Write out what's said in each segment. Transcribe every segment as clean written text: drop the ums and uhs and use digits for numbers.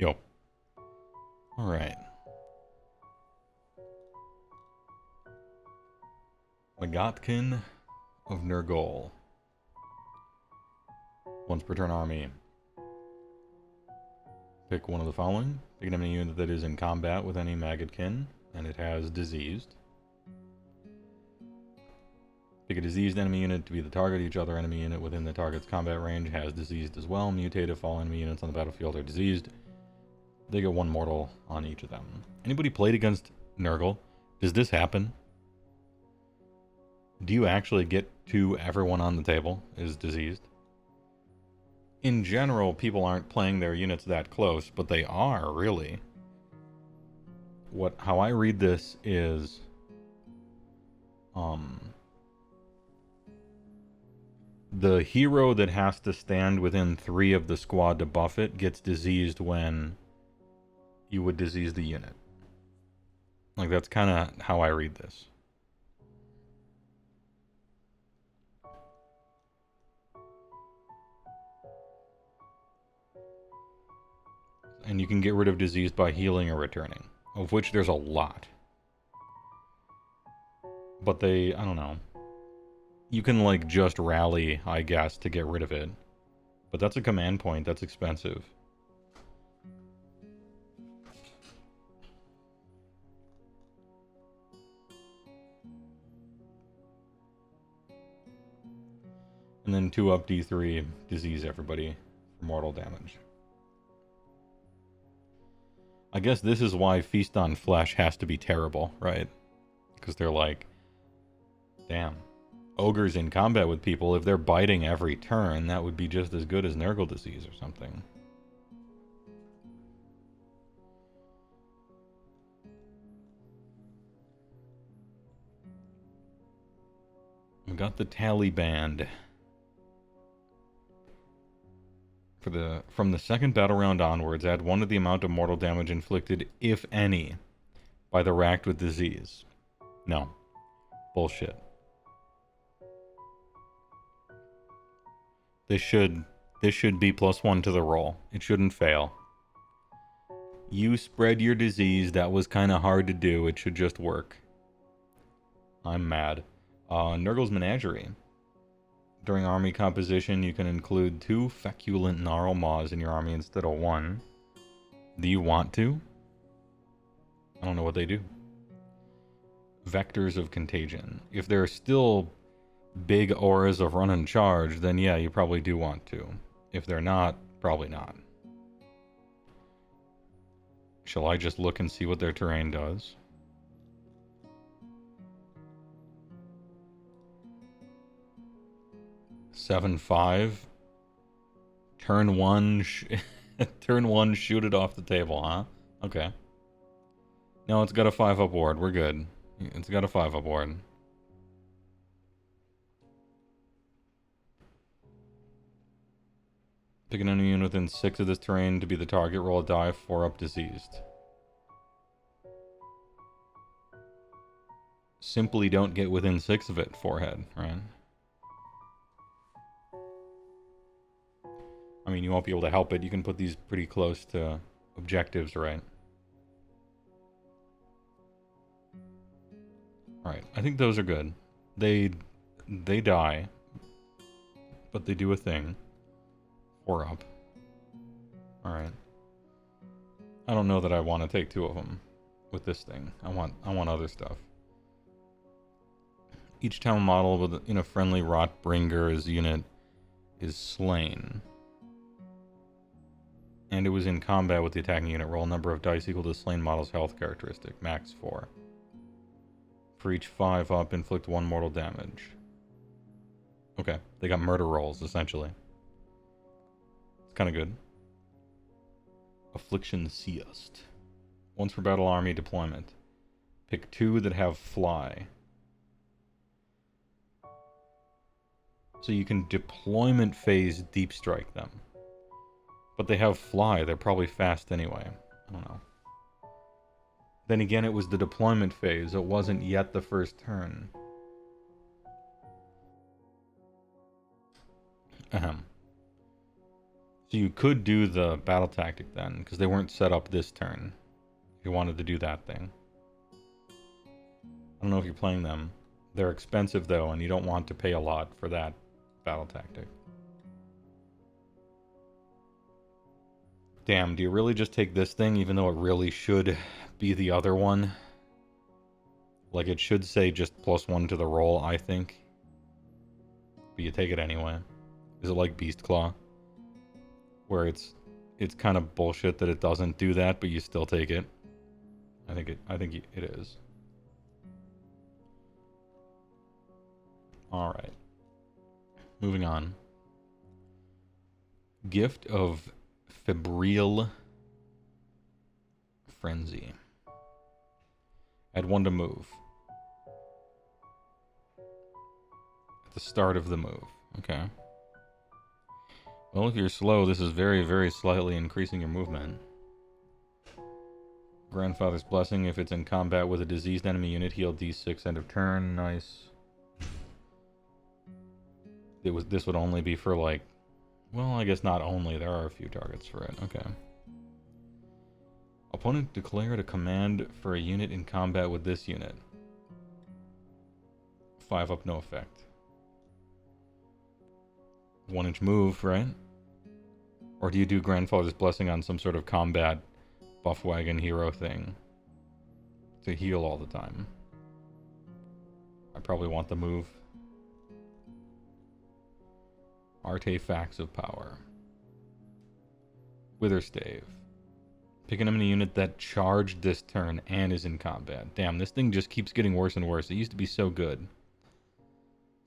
Yo. Alright. Maggotkin of Nurgle. Once per turn army. Pick one of the following. Pick an enemy unit that is in combat with any Maggotkin, and it has diseased. Pick a diseased enemy unit to be the target. Each other enemy unit within the target's combat range has diseased as well. Mutate if all enemy units on the battlefield are diseased. They get one mortal on each of them. Anybody played against Nurgle? Does this happen? Do you actually get to everyone on the table is diseased? In general, people aren't playing their units that close, but they are, really. How I read this is... the hero that has to stand within 3 of the squad to buff it gets diseased when you would disease the unit. Like, that's kind of how I read this. And you can get rid of disease by healing or returning, of which there's a lot. But I don't know. You can, like, just rally, I guess, to get rid of it. But that's a command point, that's expensive. And then 2 up D3, disease everybody for mortal damage. I guess this is why Feast on Flesh has to be terrible, right? Because they're like, damn, ogres in combat with people, if they're biting every turn, that would be just as good as Nurgle Disease or something. We got the Tally Band. From the second battle round onwards, add 1 to the amount of mortal damage inflicted, if any, by the racked with disease. No. Bullshit. This should be +1 to the roll. It shouldn't fail. You spread your disease. That was kind of hard to do. It should just work. I'm mad. Nurgle's Menagerie. During army composition, you can include 2 feculent gnarl maws in your army instead of 1. Do you want to? I don't know what they do. Vectors of Contagion. If there are still big auras of run and charge, then yeah, you probably do want to. If they're not, probably not. Shall I just look and see what their terrain does? Seven 5. Turn 1. Turn 1. Shoot it off the table, huh? Okay. No, it's got a 5 up ward. We're good. It's got a 5 up ward. Pick an enemy unit within 6 of this terrain to be the target. Roll a die. 4 up diseased. Simply don't get within 6 of it. Forehead, right? I mean, you won't be able to help it. You can put these pretty close to objectives, right? Alright, I think those are good. They die, but they do a thing. 4 up. Alright. I don't know that I want to take 2 of them with this thing. I want other stuff. Each town model within a friendly Rot Bringer's unit is slain. And it was in combat with the attacking unit. Roll a number of dice equal to the slain model's health characteristic. Max 4. For each 5 up, inflict 1 mortal damage. Okay, they got murder rolls, essentially. It's kind of good. Afflictions Seest. Once per battle army deployment. Pick 2 that have fly. So you can deployment phase deep strike them. But they have fly. They're probably fast anyway. I don't know. Then again, it was the deployment phase. It wasn't yet the first turn. Ahem. So you could do the battle tactic then, because they weren't set up this turn. If you wanted to do that thing. I don't know if you're playing them. They're expensive though, and you don't want to pay a lot for that battle tactic. Damn, do you really just take this thing even though it really should be the other one? Like it should say just +1 to the roll, I think. But you take it anyway. Is it like Beast Claw? Where it's kind of bullshit that it doesn't do that, but you still take it. I think it is. All right. Moving on. Gift of Fel Frenzy. Add 1 to move. At the start of the move. Okay. Well, if you're slow, this is very, very slightly increasing your movement. Grandfather's Blessing, if it's in combat with a diseased enemy unit, heal D6 end of turn. Nice. This would only be for like... Well, I guess not only. There are a few targets for it. Okay. Opponent declared a command for a unit in combat with this unit. 5 up, no effect. 1-inch move, right? Or do you do Grandfather's Blessing on some sort of combat buff wagon hero thing to heal all the time? I probably want the move. Artea of Power. Witherstave. Pick an enemy unit that charged this turn and is in combat. Damn, this thing just keeps getting worse and worse. It used to be so good.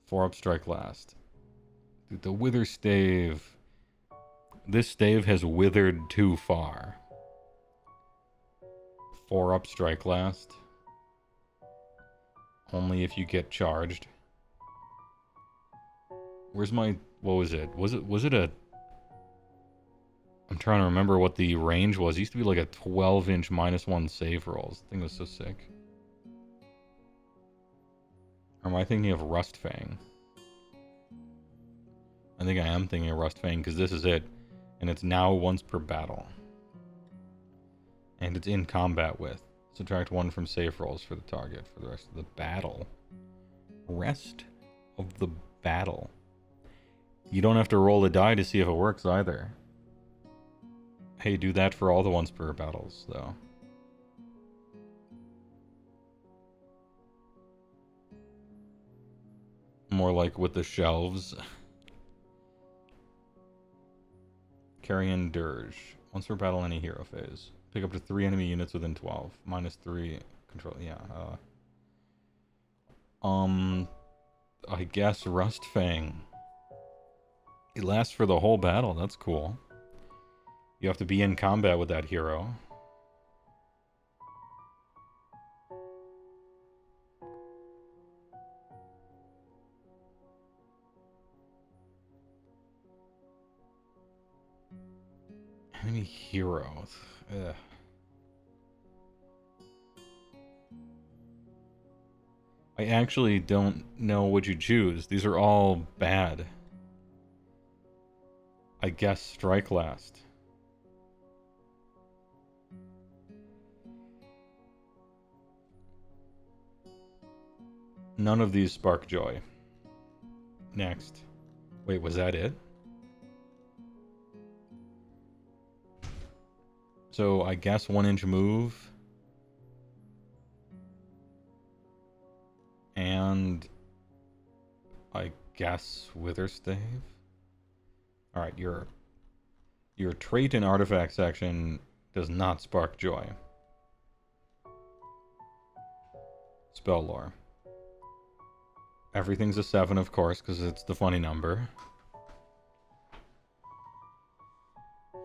4 up, strike last. Dude, the Witherstave. This stave has withered too far. 4 up, strike last. Only if you get charged. Where's my... What was it? Was it a... I'm trying to remember what the range was. It used to be like a 12-inch -1 save rolls. The thing was so sick. Or am I thinking of Rustfang? I think I am thinking of Rustfang because this is it. And it's now once per battle. And it's in combat with. Subtract 1 from save rolls for the target for the rest of the battle. Rest of the battle. You don't have to roll a die to see if it works either. Hey, do that for all the once per battles, though. More like with the shelves. Carrion Dirge. Once per battle, any hero phase. Pick up to 3 enemy units within 12. -3 control. Yeah. I guess Rustfang. It lasts for the whole battle. That's cool. You have to be in combat with that hero. Enemy heroes. Ugh. I actually don't know what you choose. These are all bad. I guess strike last. None of these spark joy. Next. Wait, was that it? So I guess 1-inch move. And I guess Witherstave. Alright, your trait and artifact section does not spark joy. Spell lore. Everything's a 7, of course, because it's the funny number.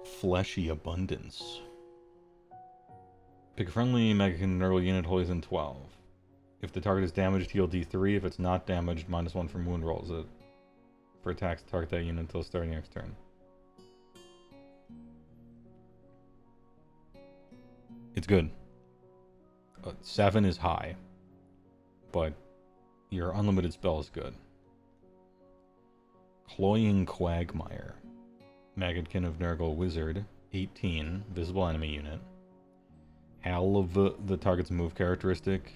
Fleshy Abundance. Pick a friendly Maggotkin Nurgle unit wholly within 12. If the target is damaged, heal D3. If it's not damaged, -1 from wound rolls. For attacks, target that unit until starting next turn. It's good. 7 is high. But your unlimited spell is good. Cloying Quagmire. Maggotkin of Nurgle Wizard, 18, visible enemy unit. Halve the target's move characteristic.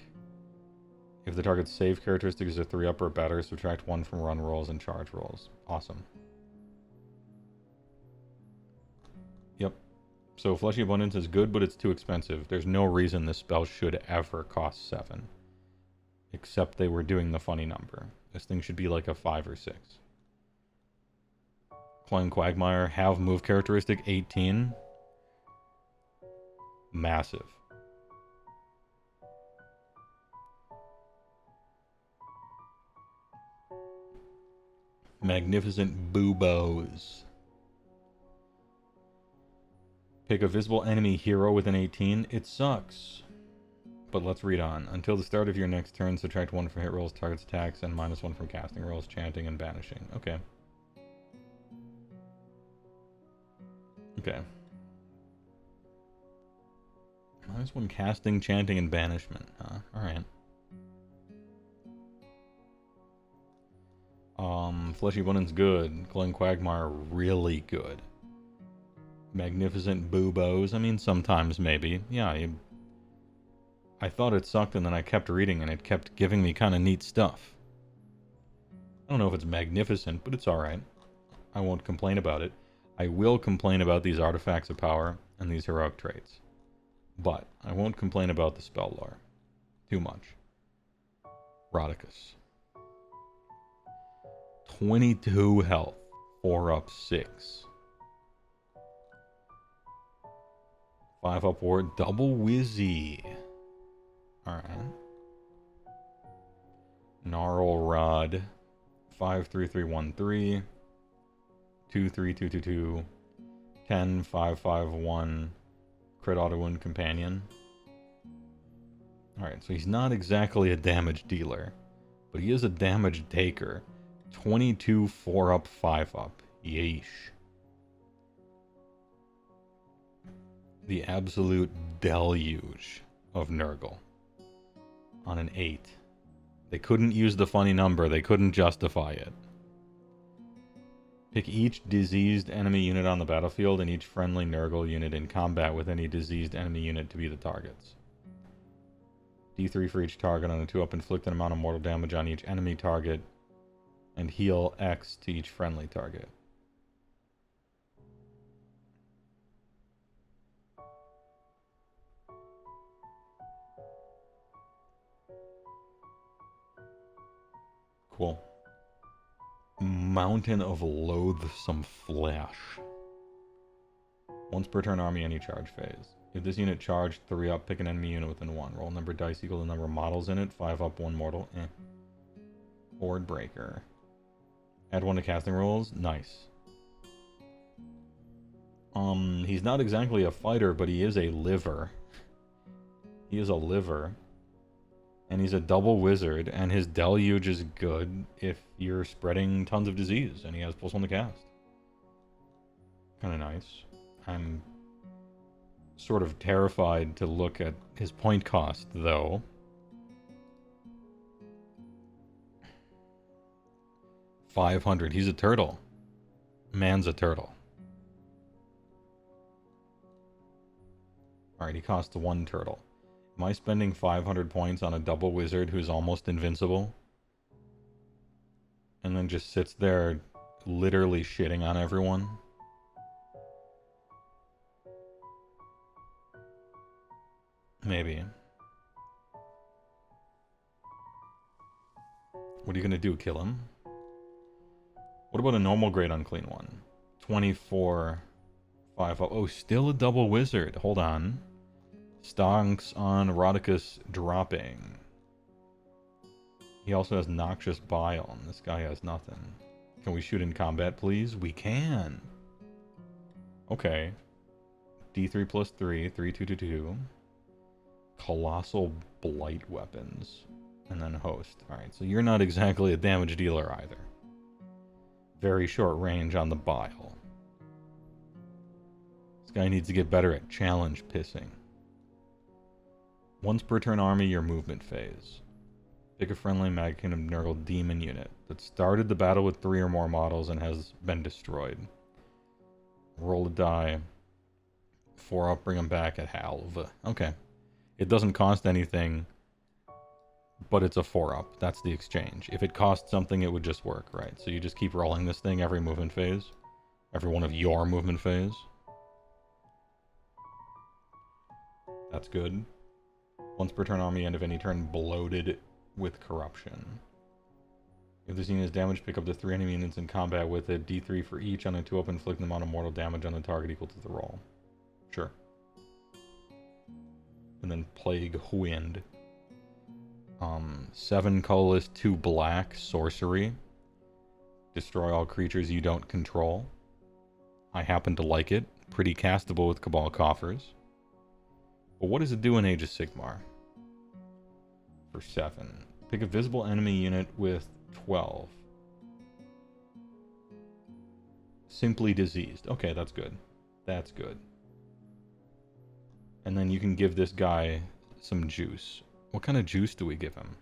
If the target's save characteristic is a 3-up or better, subtract 1 from run rolls and charge rolls. Awesome. Yep. So Fleshy Abundance is good, but it's too expensive. There's no reason this spell should ever cost 7. Except they were doing the funny number. This thing should be like a 5 or 6. Cloying Quagmire, have move characteristic, 18. Massive. Magnificent Boobos. Pick a visible enemy hero with an 18. It sucks. But let's read on. Until the start of your next turn, subtract 1 from hit rolls, target's attacks, and -1 from casting rolls, chanting, and banishing. Okay. Okay. -1 casting, chanting, and banishment. Huh? Alright. Fleshy Abundance good. Cloying Quagmire really good. Magnificent Boobos. I mean, sometimes maybe. Yeah, I thought it sucked and then I kept reading and it kept giving me kind of neat stuff. I don't know if it's magnificent, but it's alright. I won't complain about it. I will complain about these artifacts of power and these heroic traits. But I won't complain about the spell lore. Too much. Ricus. 22 health. 4-up 6. 5-up ward. Double Wizzy. Alright. Gnarl Rod. 5-3-3-1-3. 2-3-2-2-2. 10-5-5-1. Crit auto wound companion. Alright, so he's not exactly a damage dealer, but he is a damage taker. 22 4-up, 5-up. Yeesh. The absolute deluge of Nurgle. On an 8. They couldn't use the funny number, they couldn't justify it. Pick each diseased enemy unit on the battlefield and each friendly Nurgle unit in combat with any diseased enemy unit to be the targets. D3 for each target on a 2-up, inflict an amount of mortal damage on each enemy target, and heal X to each friendly target. Cool. Mountain of Loathsome Flesh. Once per turn, army any charge phase. If this unit charged 3-up, pick an enemy unit within 1. Roll number dice equal to the number of models in it. 5-up, 1 mortal. Horde Breaker. Add 1 to casting rolls. Nice. He's not exactly a fighter, but he is a liver. He is a liver. And he's a double wizard, and his deluge is good if you're spreading tons of disease, and he has +1 to cast. Kinda nice. I'm sort of terrified to look at his point cost, though. $500. He's a turtle. Man's a turtle. Alright, he costs 1 turtle. Am I spending 500 points on a double wizard who's almost invincible? And then just sits there literally shitting on everyone? Maybe. What are you gonna do, kill him? What about a normal grade unclean one? 24, 5. Oh, still a double wizard. Hold on. Stonks on Ricus dropping. He also has Noxious Bile, and this guy has nothing. Can we shoot in combat, please? We can. Okay. D3 plus 3, 3, 2, 2, 2. Colossal Blight weapons. And then host. Alright, so you're not exactly a damage dealer either. Very short range on the bile. This guy needs to get better at challenge pissing. Once per turn army, your movement phase. Pick a friendly Maggotkin of Nurgle demon unit that started the battle with 3 or more models and has been destroyed. Roll a die. 4 up, bring him back at halve. Okay. It doesn't cost anything, but it's a 4 up. That's the exchange. If it cost something, it would just work, right? So you just keep rolling this thing every movement phase. Every one of your movement phase. That's good. Once per turn army, end of any turn bloated with corruption. If this unit is damaged, pick up the 3 enemy units in combat with it. D3 for each on a 2-up, inflict the amount of mortal damage on the target equal to the roll. Sure. And then Plague Wind. 7 colorless, 2 black, sorcery. Destroy all creatures you don't control. I happen to like it. Pretty castable with Cabal Coffers. But what does it do in Age of Sigmar? For 7. Pick a visible enemy unit with 12. Simply diseased. Okay, that's good. That's good. And then you can give this guy some juice. What kind of juice do we give him?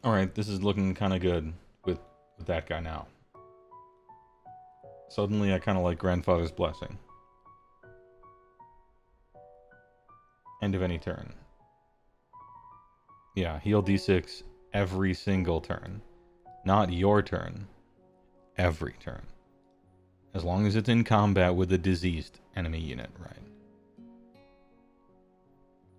Alright, this is looking kind of good with that guy now. Suddenly I kind of like Grandfather's Blessing. End of any turn. Yeah, heal d6 every single turn. Not your turn. Every turn. As long as it's in combat with a diseased enemy unit, right?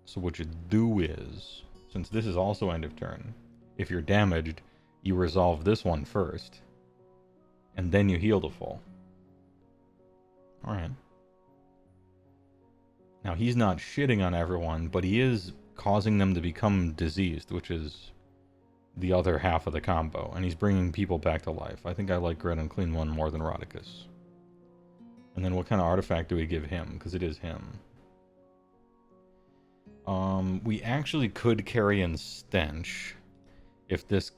So what you do is, since this is also end of turn, if you're damaged, you resolve this one first, and then you heal to full. Alright. Now, he's not shitting on everyone, but he is causing them to become diseased, which is the other half of the combo, and he's bringing people back to life. I think I like Red and Clean One more than Ricus. And then what kind of artifact do we give him? Because it is him. We actually could carry in Stench. If this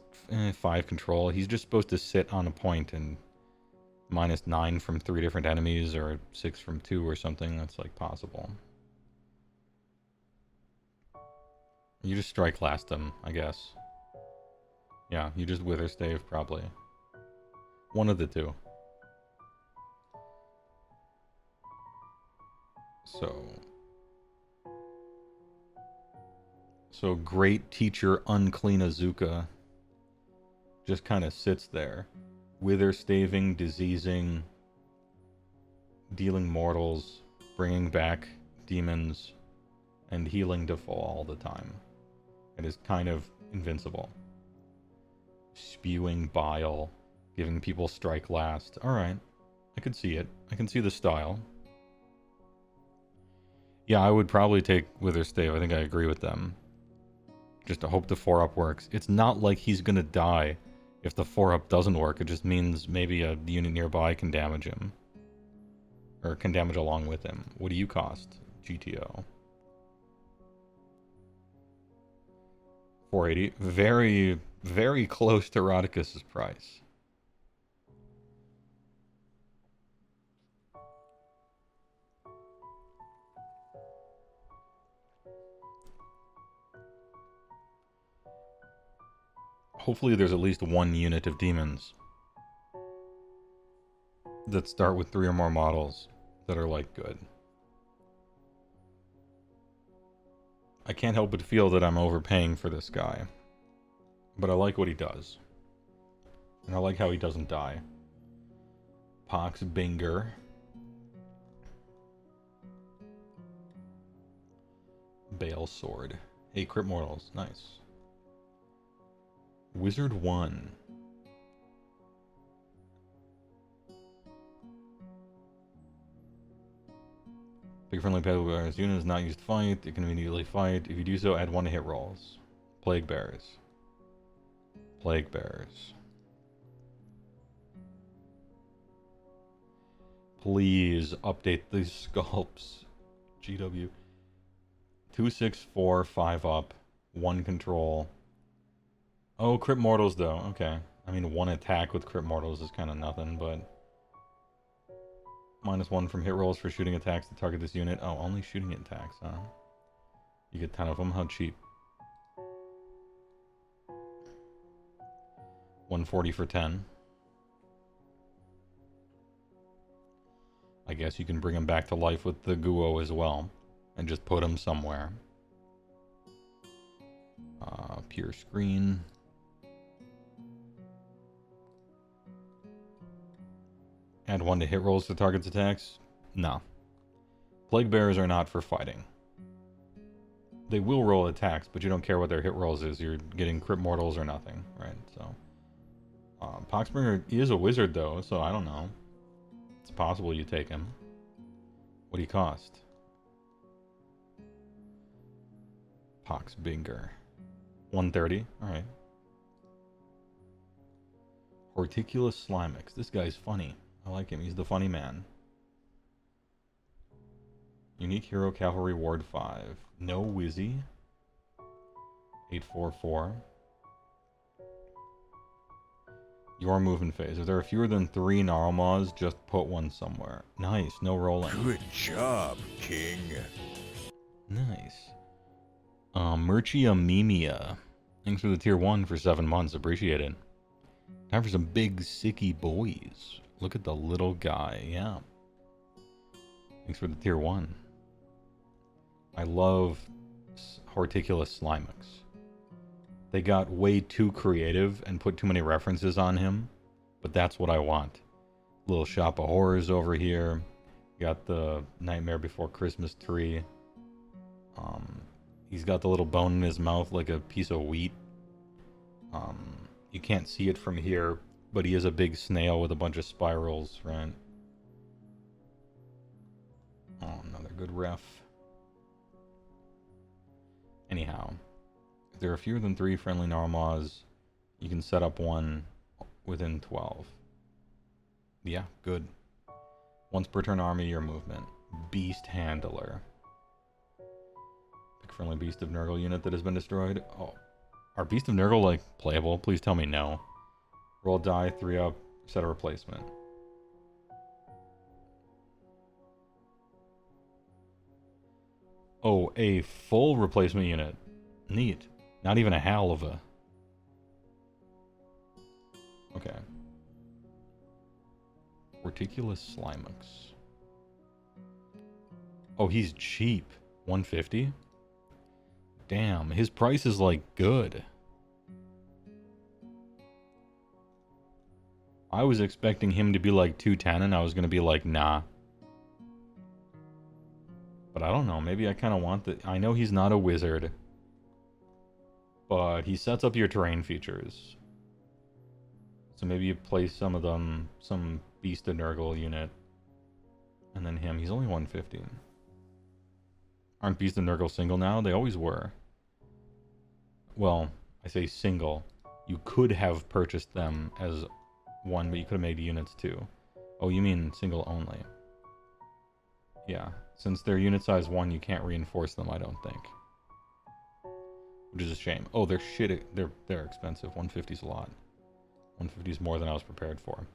5 control, he's just supposed to sit on a point and -9 from 3 different enemies, or 6 from 2 or something. That's like possible. You just strike last him, I guess. Yeah, you just Wither Stave, probably. One of the two. So Great Teacher Unclean Azuka just kind of sits there. Wither Staving, diseasing, dealing mortals, bringing back demons, and healing to full all the time. It is kind of invincible. Spewing bile, giving people strike last. Alright, I could see it. I can see the style. Yeah, I would probably take Wither Stave. I think I agree with them. Just to hope the 4-up works. It's not like he's gonna die if the 4-up doesn't work. It just means maybe a unit nearby can damage him. Or can damage along with him. What do you cost, GTO? 480. Very, very close to Rodicus's price. Hopefully there's at least one unit of demons that start with 3 or more models that are, like, good. I can't help but feel that I'm overpaying for this guy. But I like what he does. And I like how he doesn't die. Pox Binger. Bale Sword. Hey, Crit Mortals. Nice. Wizard 1. Pick a friendly pet where this unit is not used to fight. It can immediately fight. If you do so, add 1 to hit rolls. Plague Bearers. Plague Bearers. Please update these sculpts. GW. 2, 6, 4, 5 up. 1 control. Oh, Crit Mortals, though. Okay. I mean, 1 attack with Crit Mortals is kind of nothing, but... -1 from hit rolls for shooting attacks to target this unit. Oh, only shooting attacks, huh? You get 10 of them? How cheap? 140 for 10. I guess you can bring him back to life with the Guo as well. And just put him somewhere. Pure screen. Add 1 to hit rolls to target's attacks? No. Plague Bearers are not for fighting. They will roll attacks, but you don't care what their hit rolls is. You're getting crit mortals or nothing, right? So, Pox Binger is a wizard though, so I don't know. It's possible you take him. What do you cost? Pox Binger. 130. Alright. Horticulus Slimix. This guy's funny. I like him. He's the funny man. Unique Hero Cavalry Ward 5. No Wizzy. 844. Your movement phase. If there are fewer than 3 Gnarlmaws, just put one somewhere. Nice. No rolling. Good job, King. Nice. Murchiamemia. Thanks for the tier 1 for 7 months. Appreciate it. Time for some big, sicky boys. Look at the little guy. Yeah. Thanks for the tier 1. I love Horticulus Slimix. They got way too creative and put too many references on him. But that's what I want. Little Shop of Horrors over here. Got the Nightmare Before Christmas tree. He's got the little bone in his mouth like a piece of wheat. You can't see it from here, but he is a big snail with a bunch of spirals, right? Oh, another good ref. Anyhow, if there are fewer than 3 friendly Gnarlmaws, you can set up one within 12. Yeah, good. Once per turn army, your movement. Beast Handler. Pick friendly Beast of Nurgle unit that has been destroyed. Oh, are Beast of Nurgle, like, playable? Please tell me no. Roll die, 3 up, set a replacement. Oh, a full replacement unit. Neat. Not even a Hallova. Okay. Horticulus Slimix. Oh, he's cheap. 150? Damn, his price is like good. I was expecting him to be like 210 and I was gonna be like, nah. But I don't know, maybe I kind of want the... I know he's not a wizard. But he sets up your terrain features. So maybe you place some of them, some Beast of Nurgle unit. And then him, he's only 150. Aren't Beast of Nurgle single now? They always were. Well, I say single. You could have purchased them as one, but you could have made units too. Oh, you mean single only. Yeah, since they're unit size 1, you can't reinforce them, I don't think. Which is a shame. Oh, they're shit. They're expensive. 150's a lot. 150's more than I was prepared for.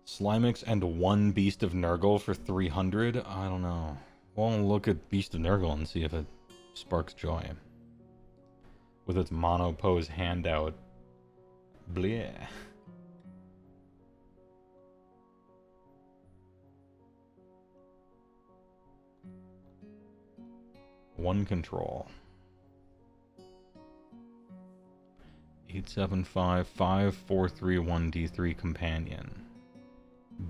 Slimix and 1 Beast of Nurgle for 300? I don't know. We'll look at Beast of Nurgle and see if it sparks joy. With its mono pose handout. Bleh. One control. 875 5431 D3 companion.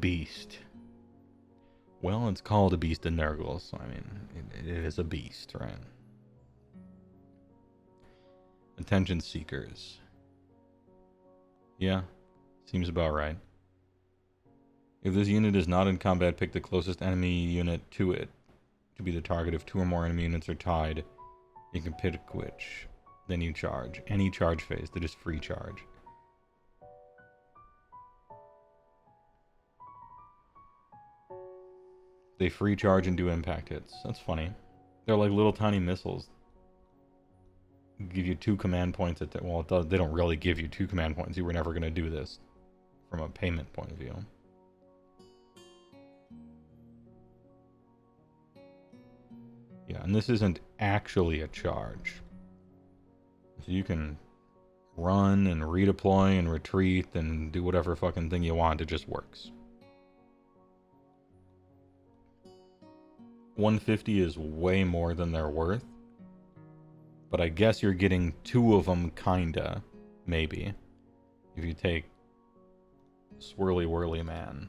Beast. Well, it's called a Beast of Nurgle, so I mean, it is a beast, right? Attention seekers. Yeah, seems about right. If this unit is not in combat, pick the closest enemy unit to it to be the target. If 2 or more enemy units are tied, you can pick which. Then you charge. Any charge phase, they just free charge. They free charge and do impact hits. That's funny. They're like little tiny missiles. Give you 2 command points at well, they don't really give you 2 command points. You were never going to do this from a payment point of view. Yeah, and this isn't actually a charge. So you can run and redeploy and retreat and do whatever fucking thing you want. It just works. 150 is way more than they're worth. But I guess you're getting 2 of them, kinda. Maybe. If you take Swirly Whirly Man.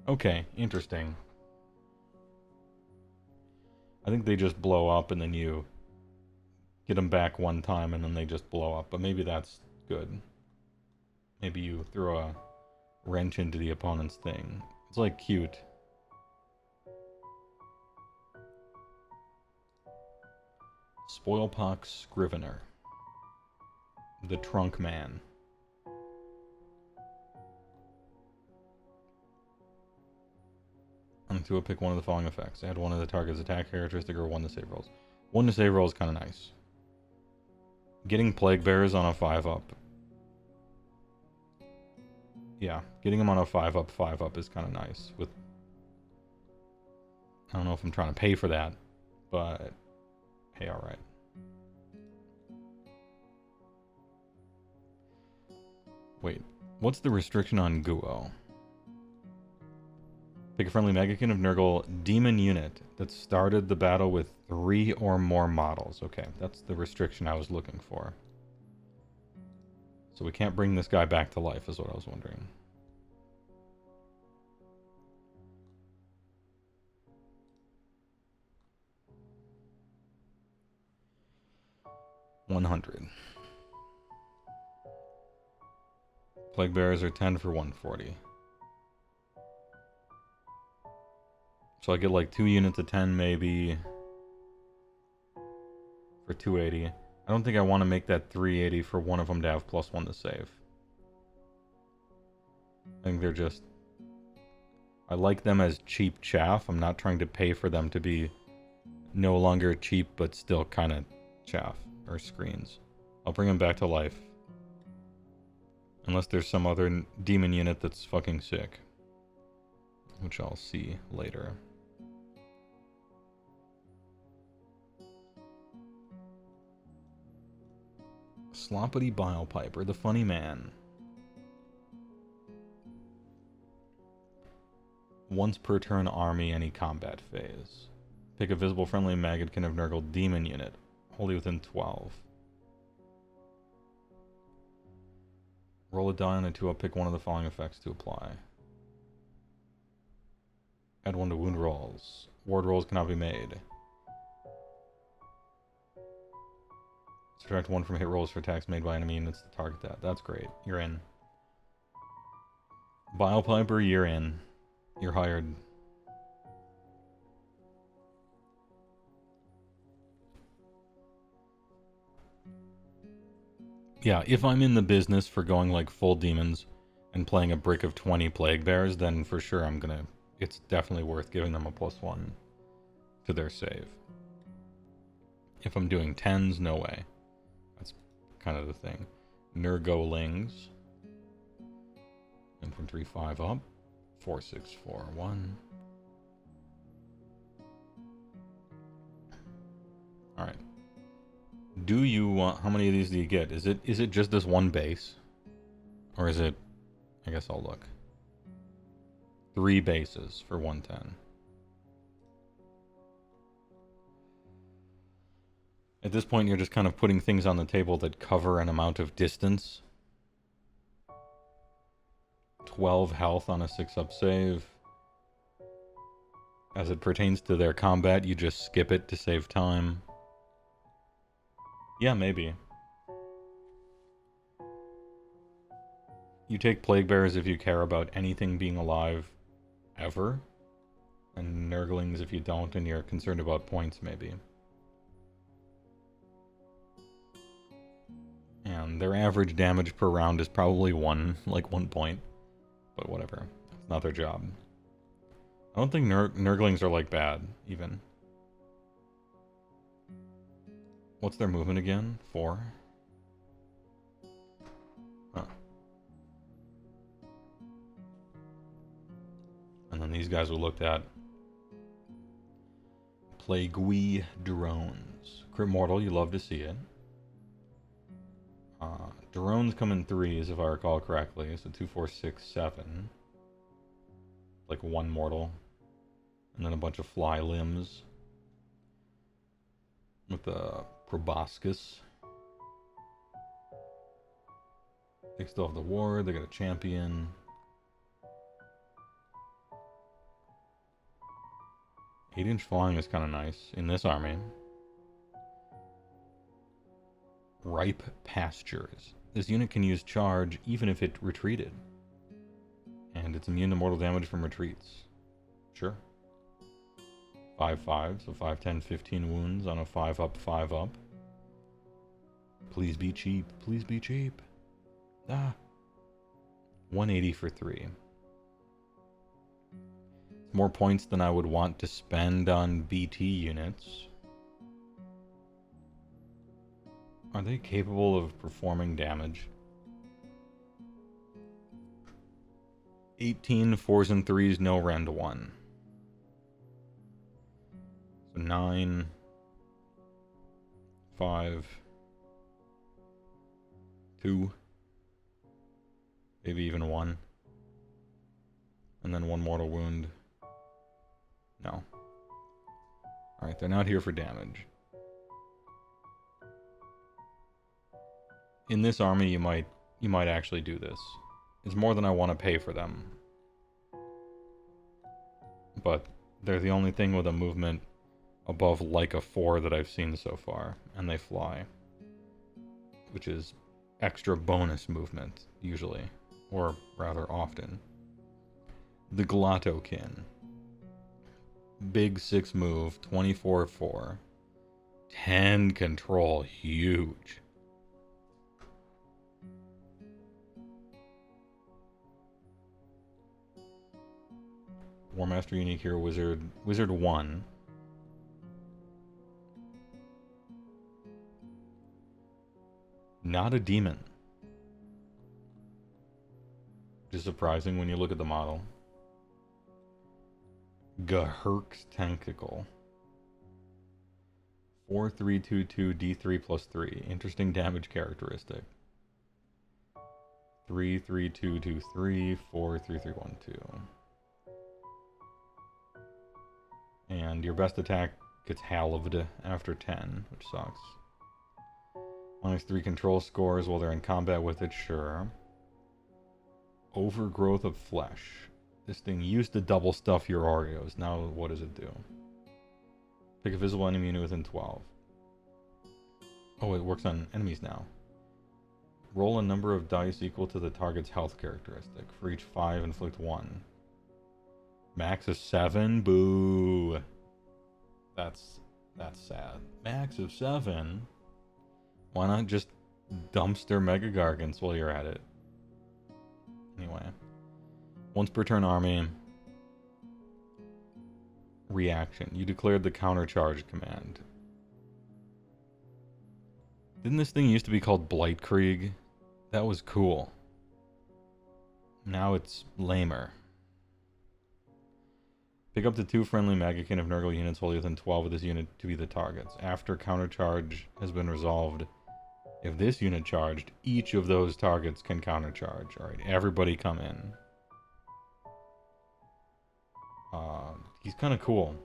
Okay, interesting. I think they just blow up and then you get them back one time and then they just blow up. But maybe that's good. Maybe you throw a wrench into the opponent's thing. It's like cute. Spoilpox Scrivener. The Trunk Man. To pick one of the following effects. Add one of the target's attack characteristic or 1 to save rolls. 1 to save roll is kind of nice. Getting Plague Bearers on a 5-up. Yeah, getting them on a 5-up is kind of nice. With, I don't know if I'm trying to pay for that, but hey, alright. Wait, what's the restriction on Guo? Pick a friendly Maggotkin of Nurgle demon unit that started the battle with 3 or more models. Okay, that's the restriction I was looking for. So we can't bring this guy back to life, is what I was wondering. $100. Plague Bearers are 10 for 140. So I get like 2 units of 10 maybe for 280. I don't think I want to make that 380 for one of them to have +1 to save. I think they're just... I like them as cheap chaff. I'm not trying to pay for them to be no longer cheap but still kind of chaff or screens. I'll bring them back to life. Unless there's some other demon unit that's fucking sick. Which I'll see later. Sloppity Bilepiper, the funny man. Once per turn army, any combat phase. Pick a visible friendly Maggotkin of Nurgle demon unit. Wholly within 12. Roll a die on a 2-up, pick one of the following effects to apply. Add 1 to wound rolls. Ward rolls cannot be made. Subtract 1 from hit rolls for attacks made by enemy units to target that. That's great. You're in. Bilepiper, you're in. You're hired. Yeah, if I'm in the business for going like full demons and playing a brick of 20 Plague Bears, then for sure I'm gonna... It's definitely worth giving them a +1 to their save. If I'm doing 10s, no way. That's kind of the thing. Nurgolings. Infantry 5 up. 4, 6, 4, 1. Alright. Do you want... How many of these do you get? Is it just this one base? Or is it... I guess I'll look. 3 bases for 110. At this point, you're just kind of putting things on the table that cover an amount of distance. 12 health on a 6-up save. As it pertains to their combat, you just skip it to save time. Yeah, maybe. You take Plague Bearers if you care about anything being alive ever. And Nurglings if you don't and you're concerned about points, maybe. And their average damage per round is probably 1 point. But whatever. It's not their job. I don't think Nurglings are like bad, even. What's their movement again? 4? Huh. And then these guys we looked at. Plaguey drones. Crit Mortal, you love to see it. Drones come in threes, if I recall correctly. So 2, 4, 6, 7. Like one mortal. And then a bunch of fly limbs. With the proboscis. They still have the ward, they got a champion. 8-inch flying is kind of nice in this army. Ripe Pastures. This unit can use charge even if it retreated. And it's immune to mortal damage from retreats. Sure. 5/5, so 5, 10, 15 wounds on a 5-up, 5-up. Please be cheap, please be cheap. Ah. 180 for 3. More points than I would want to spend on BT units. Are they capable of performing damage? 18 4s and 3s, no rend 1. So 9, 5, 2, maybe even 1. And then 1 mortal wound. No. Alright, they're not here for damage. In this army, you might actually do this. It's more than I want to pay for them. But they're the only thing with a movement above like a 4 that I've seen so far. And they fly. Which is extra bonus movement, usually. Or rather often. The Maggotkin. Big 6 move, 24/4. 10 control, huge. War Master unique here, Wizard 1. Not a demon. Which is surprising when you look at the model. Gahurk's Tentacle. 4/3/2/2 D3 plus 3. Interesting damage characteristic. 3/3/2/2/3 4/3/3/1/2. And your best attack gets halved after 10, which sucks. -3 control scores while they're in combat with it, sure. Overgrowth of flesh. This thing used to double stuff your Oreos. Now what does it do? Pick a visible enemy unit within 12. Oh, it works on enemies now. Roll a number of dice equal to the target's health characteristic. For each 5, inflict 1. Max of 7? Boo. That's sad. Max of 7? Why not just dumpster Mega Gargants while you're at it? Anyway. Once per turn army. Reaction. You declared the countercharge command. Didn't this thing used to be called Blight Krieg? That was cool. Now it's lamer. Pick up to 2 friendly Maggotkin of Nurgle units wholly within 12 of this unit to be the targets. After countercharge has been resolved, if this unit charged, each of those targets can countercharge. Alright, everybody come in. He's kind of cool.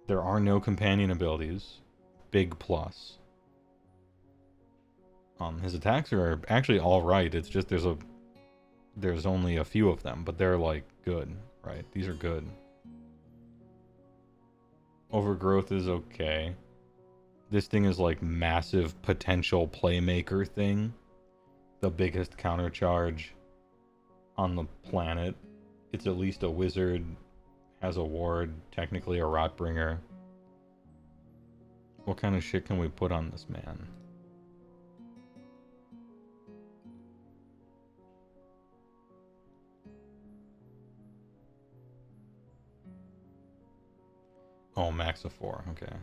There are no companion abilities. Big plus. His attacks are actually alright. It's just there's only a few of them, but they're like good, right? These are good. Overgrowth is okay. This thing is like massive potential playmaker thing. The biggest countercharge on the planet. It's at least a wizard. Has a ward. Technically a Rotbringer. What kind of shit can we put on this man? Oh, max of 4. Okay.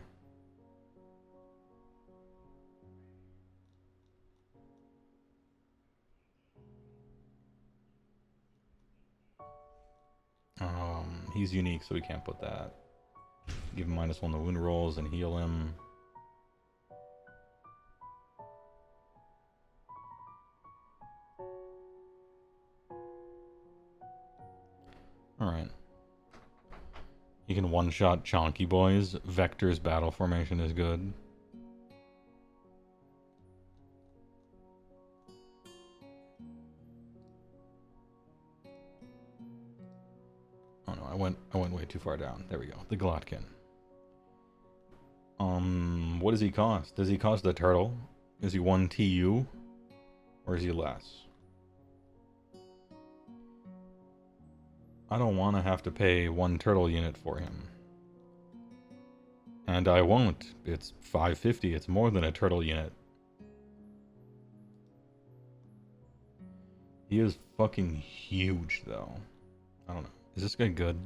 He's unique, so we can't put that. Give him -1 to wound rolls and heal him. Alright. You can one-shot chonky boys. Vector's battle formation is good. Oh no, I went way too far down. There we go. The Glotkin. What does he cost? Does he cost a turtle? Is he 1 TU? Or is he less? I don't want to have to pay 1 turtle unit for him. And I won't. It's 550. It's more than a turtle unit. He is fucking huge, though. I don't know. Is this guy good?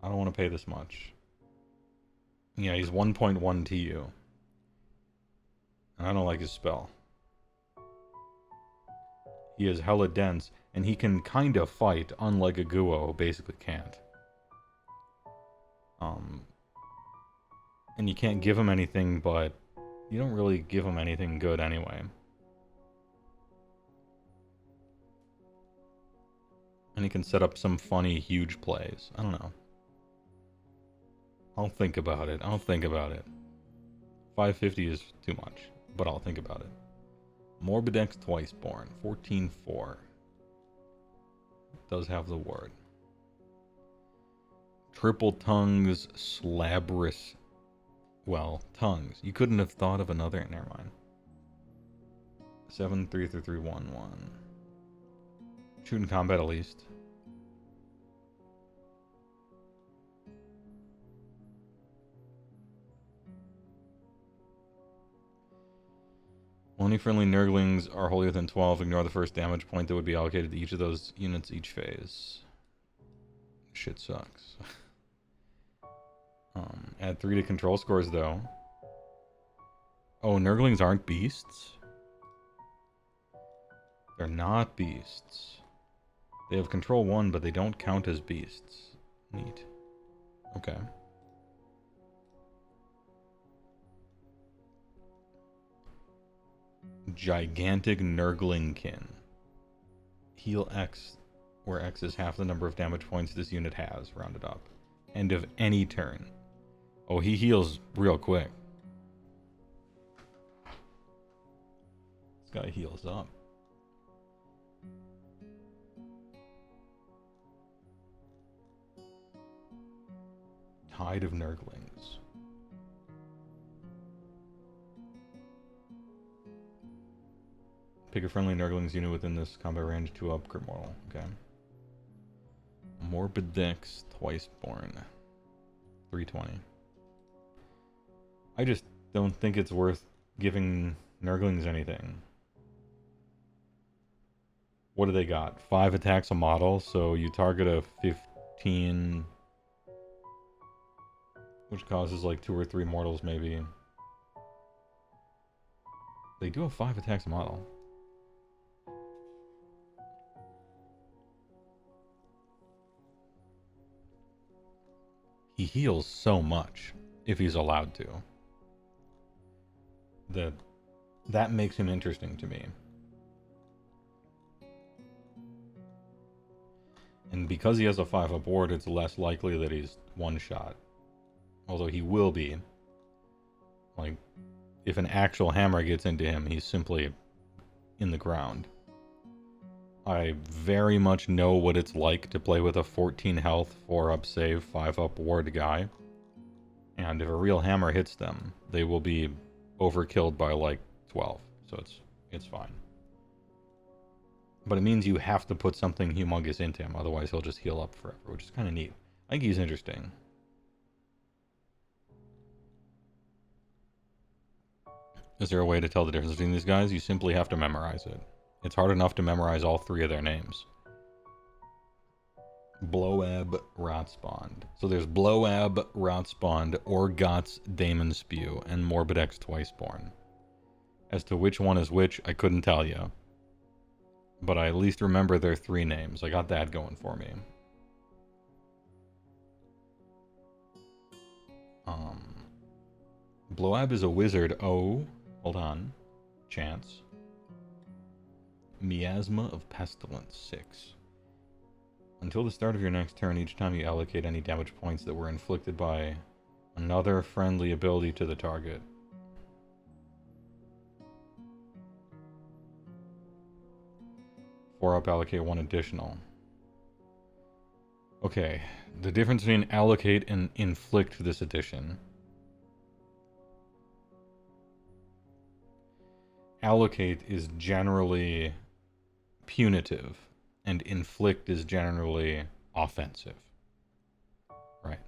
I don't want to pay this much. Yeah, he's 1.1 TU. And I don't like his spell. He is hella dense, and he can kind of fight, unlike a Guo who basically can't. And you can't give him anything, but you don't really give him anything good anyway. And he can set up some funny, huge plays. I don't know. I'll think about it. I'll think about it. 550 is too much, but I'll think about it. Morbidex Twiceborn, 14-4. Does have the word. Triple Tongues Slabrous. Well, Tongues. You couldn't have thought of another. Never mind. 7-3-3-3-1-1. Shoot in combat at least. Only friendly Nurglings are wholly within 12. Ignore the first damage point that would be allocated to each of those units each phase. Shit sucks. Add 3 to control scores, though. Oh, Nurglings aren't beasts? They're not beasts. They have control 1, but they don't count as beasts. Neat. Okay. Gigantic Nurglingkin. Heal X, where X is half the number of damage points this unit has, rounded up. End of any turn. Oh, he heals real quick. This guy heals up. Tide of Nurglings. Pick a friendly Nurglings unit within this combat range to up Grimortal. Okay. Morbidex Twiceborn. 320. I just don't think it's worth giving Nurglings anything. What do they got? 5 attacks a model, so you target a 15... which causes like 2 or 3 mortals, maybe. They do have 5 attacks a model. He heals so much, if he's allowed to. That makes him interesting to me. And because he has a 5-up ward, it's less likely that he's one-shot. Although he will be. Like, if an actual hammer gets into him, he's simply in the ground. I very much know what it's like to play with a 14 health, 4-up save, 5-up ward guy. And if a real hammer hits them, they will be overkilled by like 12. So it's fine. But it means you have to put something humongous into him, otherwise he'll just heal up forever, which is kind of neat. I think he's interesting. Is there a way to tell the difference between these guys? You simply have to memorize it. It's hard enough to memorize all 3 of their names. Blowab, Rotspawned. So there's Blowab, Rotspawned, Orgot's Daemon Spew, and Morbidex Twiceborn. As to which one is which, I couldn't tell you. But I at least remember their 3 names. I got that going for me. Blowab is a wizard. Oh, hold on. Chance. Miasma of Pestilence, 6. Until the start of your next turn, each time you allocate any damage points that were inflicted by another friendly ability to the target. Four up, allocate one additional. Okay, the difference between allocate and inflict this addition. Allocate is generally punitive, and inflict is generally offensive. Right.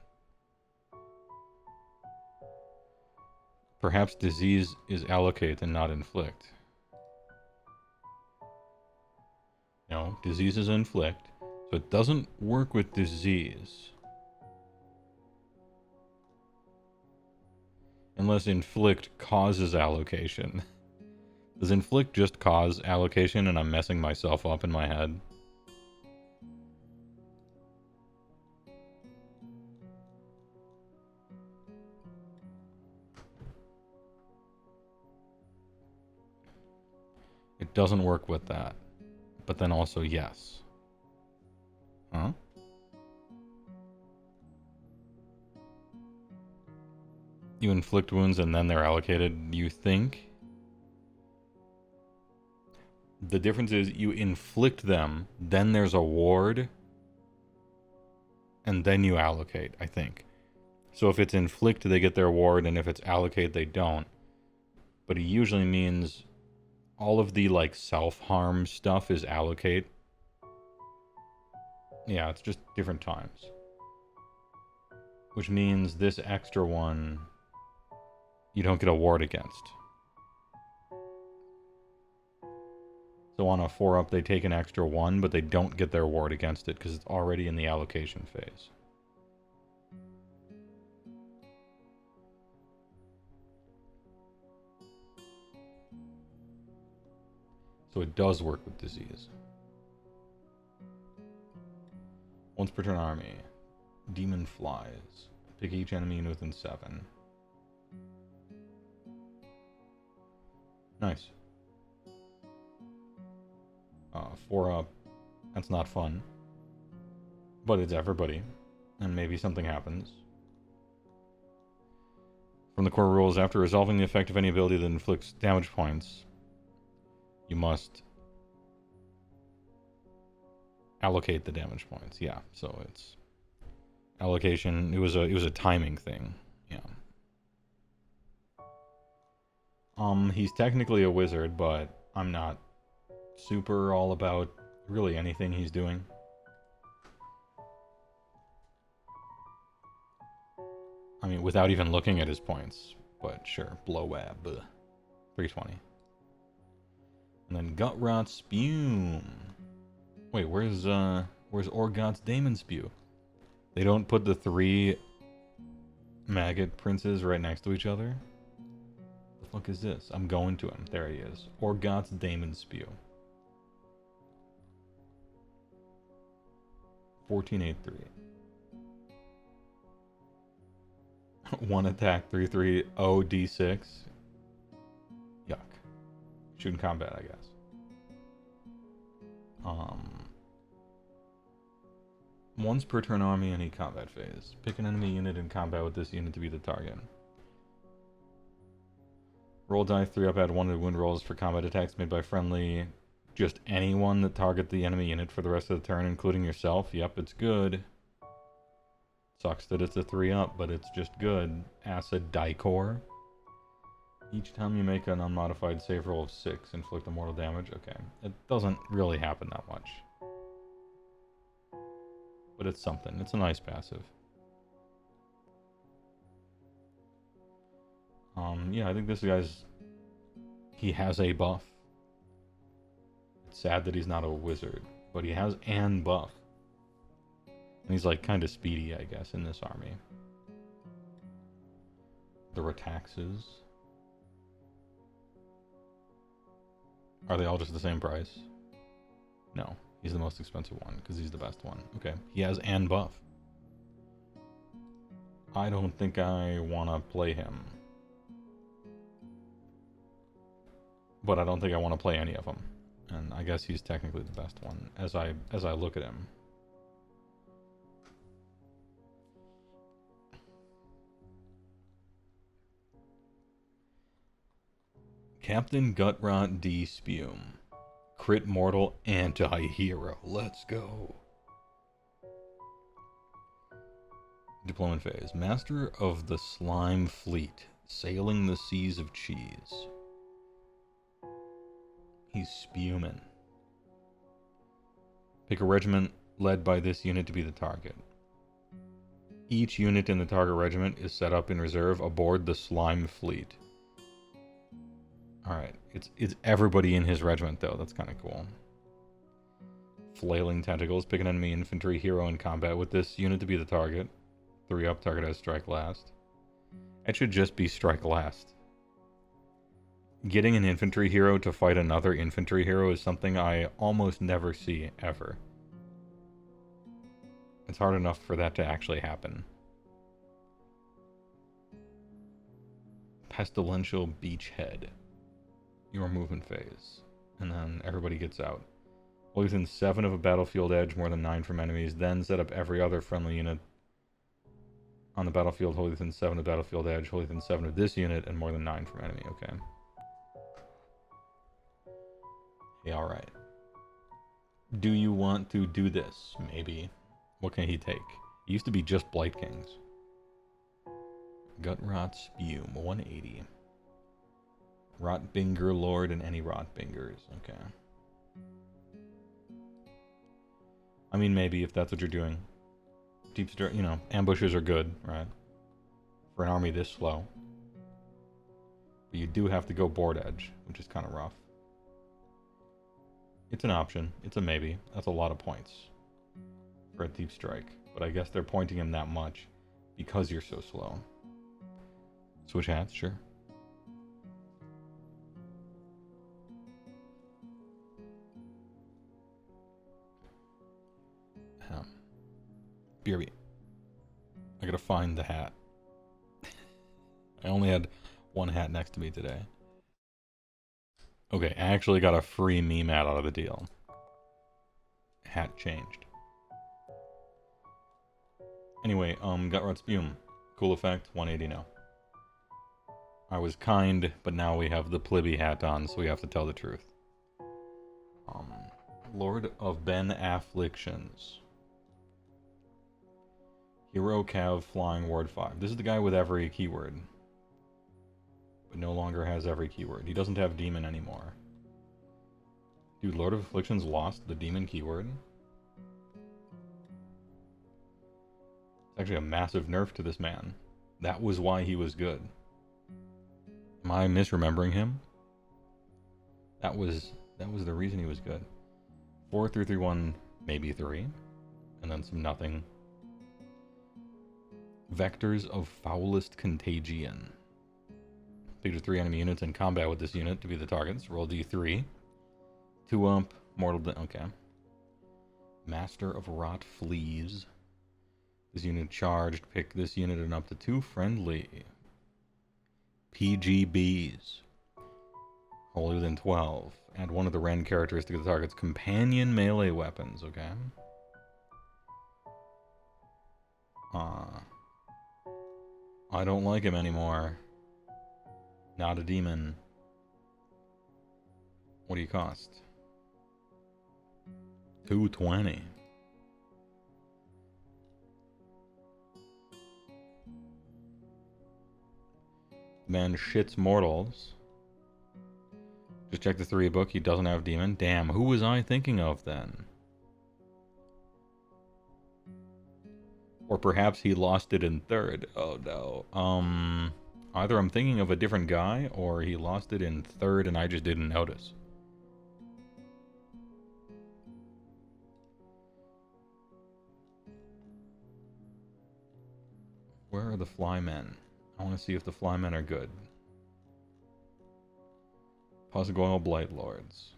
Perhaps disease is allocate and not inflict. No, disease is inflict, so it doesn't work with disease. Unless inflict causes allocation. Does inflict just cause allocation and I'm messing myself up in my head? It doesn't work with that. But then also yes. Huh? You inflict wounds and then they're allocated, you think? The difference is you inflict them, then there's a ward, and then you allocate, I think. So if it's inflict, they get their ward, and if it's allocate, they don't. But it usually means all of the, like, self-harm stuff is allocate. Yeah, it's just different times. Which means this extra one, you don't get a ward against. So on a 4-up, they take an extra 1, but they don't get their ward against it because it's already in the allocation phase. So it does work with disease. Once per turn army. Demon flies. Pick each enemy within 7. Nice. 4-up. That's not fun. But it's everybody. And maybe something happens. From the core rules, after resolving the effect of any ability that inflicts damage points, you must allocate the damage points. Yeah, so it's allocation. It was a timing thing. Yeah. He's technically a wizard, but I'm not super all about really anything he's doing. I mean, without even looking at his points. But sure, Blowab. 320. And then Gutrot Spume. Wait, where's Orgot's Daemon Spew? They don't put the 3 maggot princes right next to each other? The fuck is this? I'm going to him. There he is. Orgot's Daemon Spew. 1483. 1 attack, 3/3, d6. Yuck. Shoot in combat, I guess. Once per turn army, any combat phase. Pick an enemy unit in combat with this unit to be the target. Roll die 3-up, add 1 to wound rolls for combat attacks made by friendly. Just anyone that target the enemy unit for the rest of the turn, including yourself. Yep, it's good. Sucks that it's a 3-up, but it's just good. Acid Dicor. Each time you make an unmodified save roll of 6, inflict a mortal damage. Okay, it doesn't really happen that much. But it's something. It's a nice passive. Yeah, I think this guy's... He has a buff. It's sad that he's not a wizard, but he has an buff. And he's like kind of speedy, I guess, in this army. The Retaxes. Are they all just the same price? No. He's the most expensive one, because he's the best one. Okay. He has an buff. I don't think I want to play him. But I don't think I want to play any of them. And I guess he's technically the best one, as I look at him. Captain Gutrot D. Spume. Crit mortal anti-hero. Let's go. Deployment phase. Master of the Slime Fleet. Sailing the seas of cheese. He's spuming. Pick a regiment led by this unit to be the target. Each unit in the target regiment is set up in reserve aboard the Slime Fleet. Alright, it's everybody in his regiment though, that's kind of cool. Flailing Tentacles. Pick an enemy infantry hero in combat with this unit to be the target. 3 up, target has strike last. It should just be strike last. Getting an infantry hero to fight another infantry hero is something I almost never see, ever. It's hard enough for that to actually happen. Pestilential Beachhead. Your movement phase. And then everybody gets out. Hold within 7 of a battlefield edge, more than 9 from enemies. Then set up every other friendly unit on the battlefield. Hold within 7 of battlefield edge. Hold within 7 of this unit and more than 9 from enemy. Okay. Yeah, alright. Do you want to do this? Maybe. What can he take? It used to be just Blight Kings. Gutrot Spume, 180. Rotbinger Lord and any Rotbingers. Okay. I mean, maybe if that's what you're doing. Deep start, you know, ambushes are good, right? For an army this slow. But you do have to go board edge, which is kind of rough. It's an option. It's a maybe. That's a lot of points for a deep strike. But I guess they're pointing him that much because you're so slow. Switch hats, sure. BRB. I gotta find the hat. I only had one hat next to me today. Okay, I actually got a free meme hat out of the deal. Hat changed. Anyway, Gutrot Spume. Cool effect, 180 now. I was kind, but now we have the Plibby hat on, so we have to tell the truth. Lord of Ben Afflictions. Hero Cav Flying Ward 5. This is the guy with every keyword. But no longer has every keyword. He doesn't have Demon anymore. Dude, Lord of Afflictions lost the Demon keyword? It's actually a massive nerf to this man. That was why he was good. Am I misremembering him? That was the reason he was good. 4, 3, 3, 1, maybe 3. And then some nothing. Vectors of Foulest Contagion. Pick 3 enemy units in combat with this unit to be the targets. Roll D3. 2 up. Mortal. Okay. Master of Rot Fleas. This unit charged. Pick this unit and up to 2 friendly. PGBs. Hold within 12. Add 1 of the Ren characteristics of the target's companion melee weapons. Okay. I don't like him anymore. Not a demon. What do you cost? 220. Man shits mortals. Just check the 3 book. He doesn't have demon. Damn, who was I thinking of then? Or perhaps he lost it in 3rd. Oh no. Either I'm thinking of a different guy, or he lost it in 3rd and I just didn't notice. Where are the flymen? I want to see if the flymen are good. Possible Blight Lords.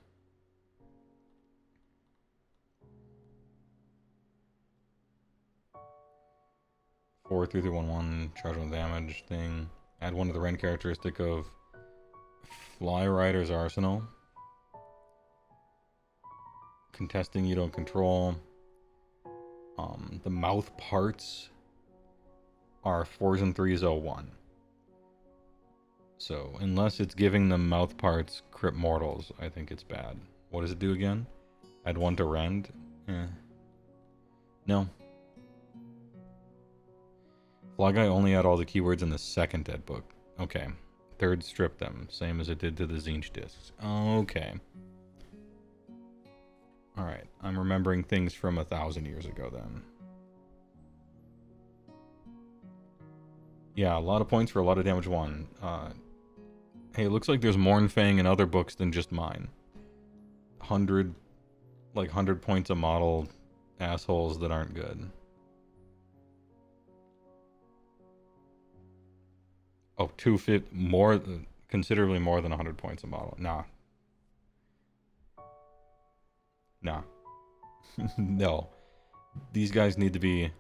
Four, 3, 3, 1, 1, charge on damage thing. Add 1 to the Ren characteristic of Fly Rider's Arsenal. Contesting you don't control. The mouth parts are 4s and 3s 01. So, unless it's giving them mouth parts, crit mortals, I think it's bad. What does it do again? Add 1 to rend? Eh. No. Fly Guy only had all the keywords in the second dead book. Okay. Third strip them, same as it did to the Zinch discs. Okay. Alright, I'm remembering things from 1,000 years ago then. Yeah, a lot of points for a lot of damage won. Hey, it looks like there's more Fang in other books than just mine. 100 points a model assholes that aren't good. Oh, 250, more, considerably more than 100 points a model. Nah. Nah. No. These guys need to be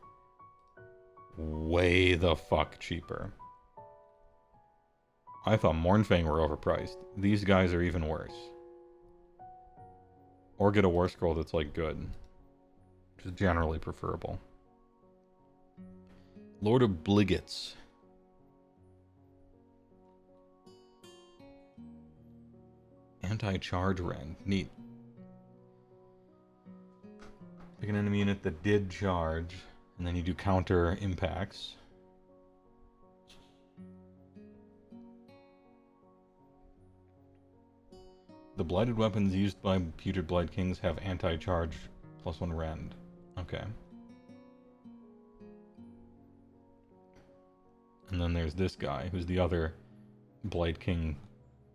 way the fuck cheaper. I thought Mournfang were overpriced. These guys are even worse. Or get a war scroll that's like good. Which is generally preferable. Lord of Bigots. Anti-charge rend. Neat. Pick an enemy unit that did charge, and then you do counter impacts. The blighted weapons used by Putrid Blight Kings have anti-charge +1 rend. Okay. And then there's this guy, who's the other Blight King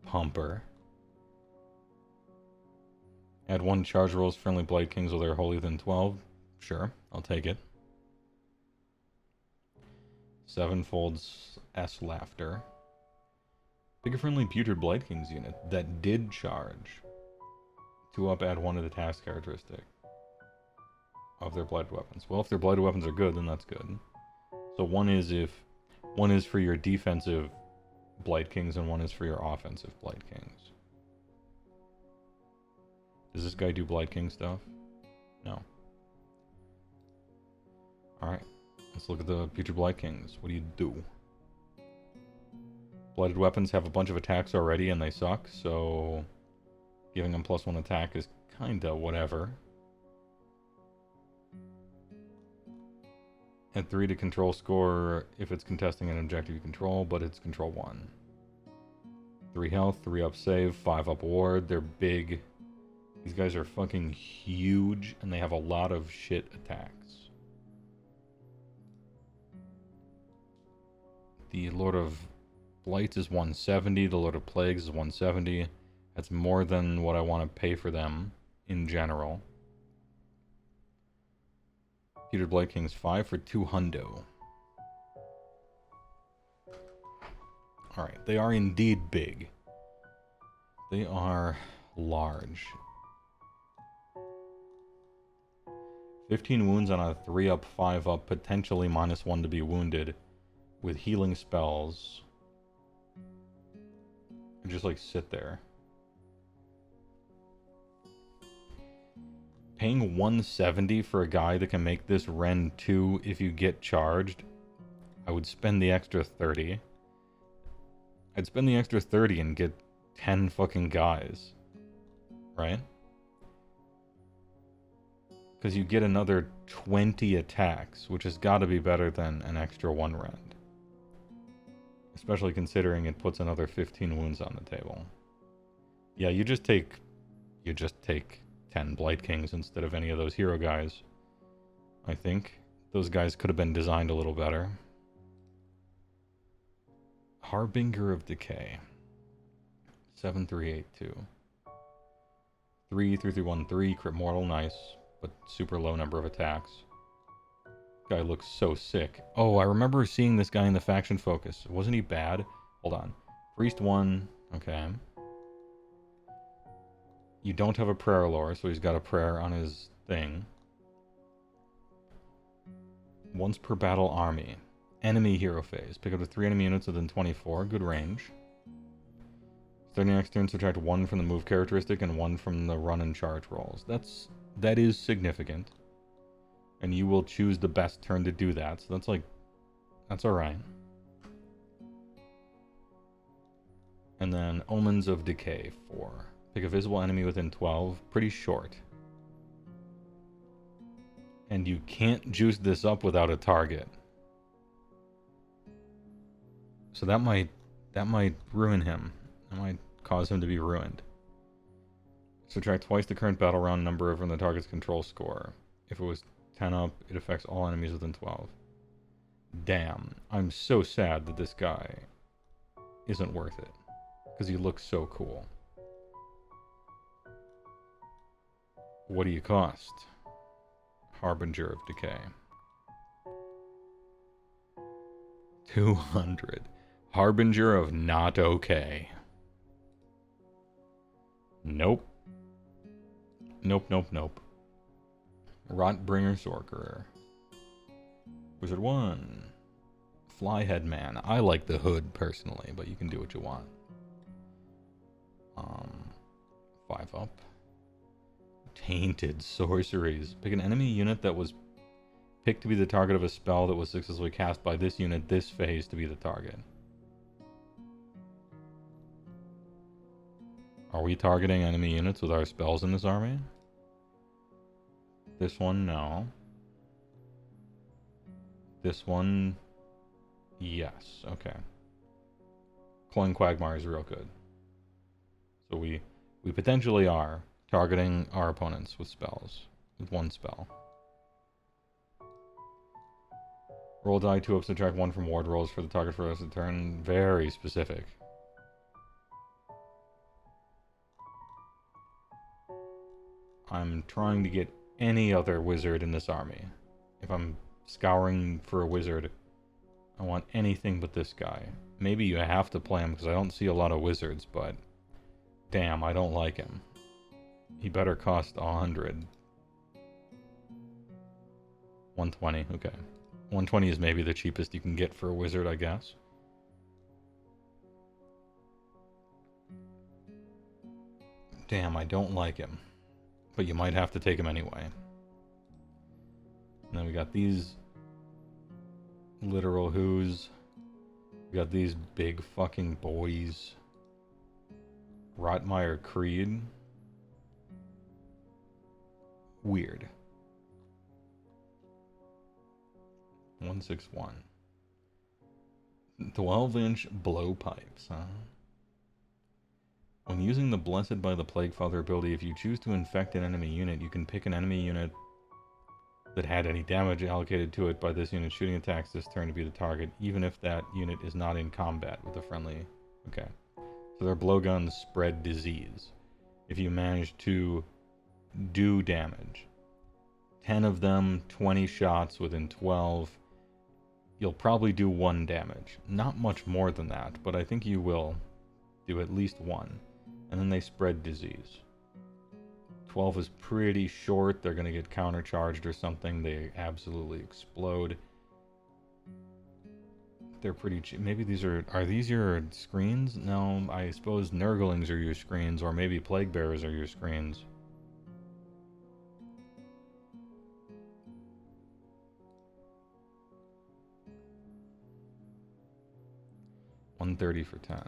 pumper. Add 1 charge rolls friendly Blight Kings while they're holier than 12. Sure, I'll take it. 7 folds S Laughter. Pick a friendly Putrid Blight Kings unit that did charge. 2 up, add 1 to the task characteristic of their blighted weapons. Well, if their blighted weapons are good, then that's good. So one is for your defensive Blight Kings and one is for your offensive Blight Kings. Does this guy do Blight King stuff? No. Alright. Let's look at the Putrid Blight Kings. What do you do? Blighted weapons have a bunch of attacks already and they suck, so giving them +1 attack is kinda whatever. Add 3 to control score if it's contesting an objective you control, but it's control 1. 3 health, 3 up save, 5 up ward. They're big. These guys are fucking huge, and they have a lot of shit attacks. The Lord of Blights is 170, the Lord of Plagues is 170. That's more than what I want to pay for them in general. Putrid Blight King's 5 for 2 hundo. Alright, they are indeed big. They are large. 15 wounds on a 3 up, 5 up, potentially -1 to be wounded, with healing spells. And just like sit there. Paying 170 for a guy that can make this Rend 2 if you get charged, I would spend the extra 30. I'd spend the extra 30 and get 10 fucking guys. Right? Because you get another 20 attacks, which has got to be better than an extra 1 Rend. Especially considering it puts another 15 wounds on the table. Yeah, you just take 10 Blight Kings instead of any of those hero guys. I think. Those guys could have been designed a little better. Harbinger of Decay. 7382. 3-3-3-1-3, crit mortal, nice. But super low number of attacks. Guy looks so sick. Oh, I remember seeing this guy in the faction focus. Wasn't he bad? Hold on. Priest 1. Okay. You don't have a prayer lore, so he's got a prayer on his thing. Once per battle army. Enemy hero phase. Pick up to 3 enemy units within 24. Good range. Starting next turn, subtract 1 from the move characteristic and 1 from the run and charge rolls. That is significant. And you will choose the best turn to do that. So that's alright. And then Omens of Decay 4. Pick a visible enemy within 12. Pretty short. And you can't juice this up without a target. So that might ruin him. That might cause him to be ruined. Subtract twice the current battle round number from the target's control score. If it was 10 up, it affects all enemies within 12. Damn. I'm so sad that this guy isn't worth it. Because he looks so cool. What do you cost? Harbinger of Decay. 200. Harbinger of not okay. Nope. Nope, nope, nope. Rotbringer Sorcerer. Wizard 1. Flyhead Man. I like the hood personally, but you can do what you want. 5 up. Tainted Sorceries. Pick an enemy unit that was picked to be the target of a spell that was successfully cast by this unit this phase to be the target. Are we targeting enemy units with our spells in this army? This one, no. This one, yes. Okay. Cloying Quagmire is real good. So we potentially are targeting our opponents with spells. With one spell. Roll die 2 up, subtract 1 from ward rolls for the target for the rest of the turn. Very specific. I'm trying to get any other wizard in this army. If I'm scouring for a wizard, I want anything but this guy. Maybe you have to play him because I don't see a lot of wizards, but damn, I don't like him. He better cost 100. 120, okay. 120 is maybe the cheapest you can get for a wizard, I guess. Damn, I don't like him. But you might have to take him anyway. And then we got these literal who's. We got these big fucking boys. Rotmire Creed. Weird. 161. 12-inch blowpipes, huh? When using the Blessed by the Plaguefather ability, if you choose to infect an enemy unit, you can pick an enemy unit that had any damage allocated to it by this unit's shooting attacks this turn to be the target, even if that unit is not in combat with a friendly. Okay. So their blowguns spread disease. If you manage to do damage, 10 of them, 20 shots within 12, you'll probably do 1 damage. Not much more than that, but I think you will do at least 1. And then they spread disease. 12 is pretty short. They're going to get countercharged or something. They absolutely explode. They're pretty cheap. Maybe these are these your screens? No, I suppose Nurglings are your screens, or maybe Plague Bearers are your screens. $130 for 10.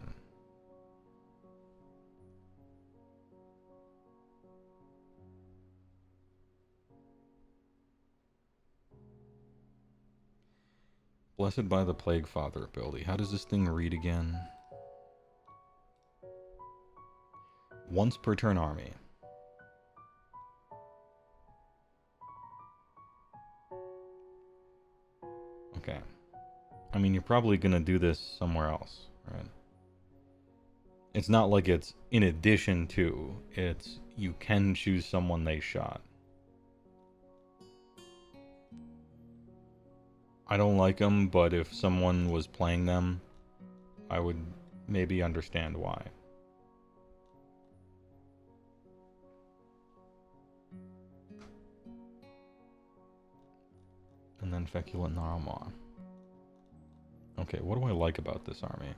Blessed by the Plaguefather ability. How does this thing read again? Once per turn army. Okay. I mean, you're probably gonna do this somewhere else, right? It's not like it's in addition to. It's you can choose someone they shot. I don't like them, but if someone was playing them, I would maybe understand why. And then Feculent Gnarlmaw. Okay, what do I like about this army?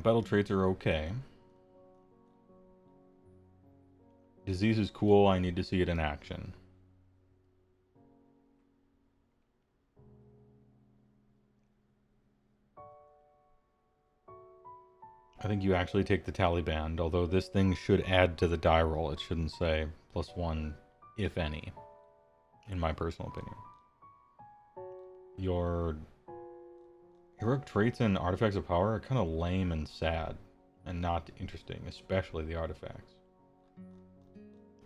Battle traits are okay. Disease is cool, I need to see it in action. I think you actually take the tally band, although this thing should add to the die roll. It shouldn't say +1, if any, in my personal opinion. Your heroic traits and artifacts of power are kind of lame and sad, and not interesting, especially the artifacts.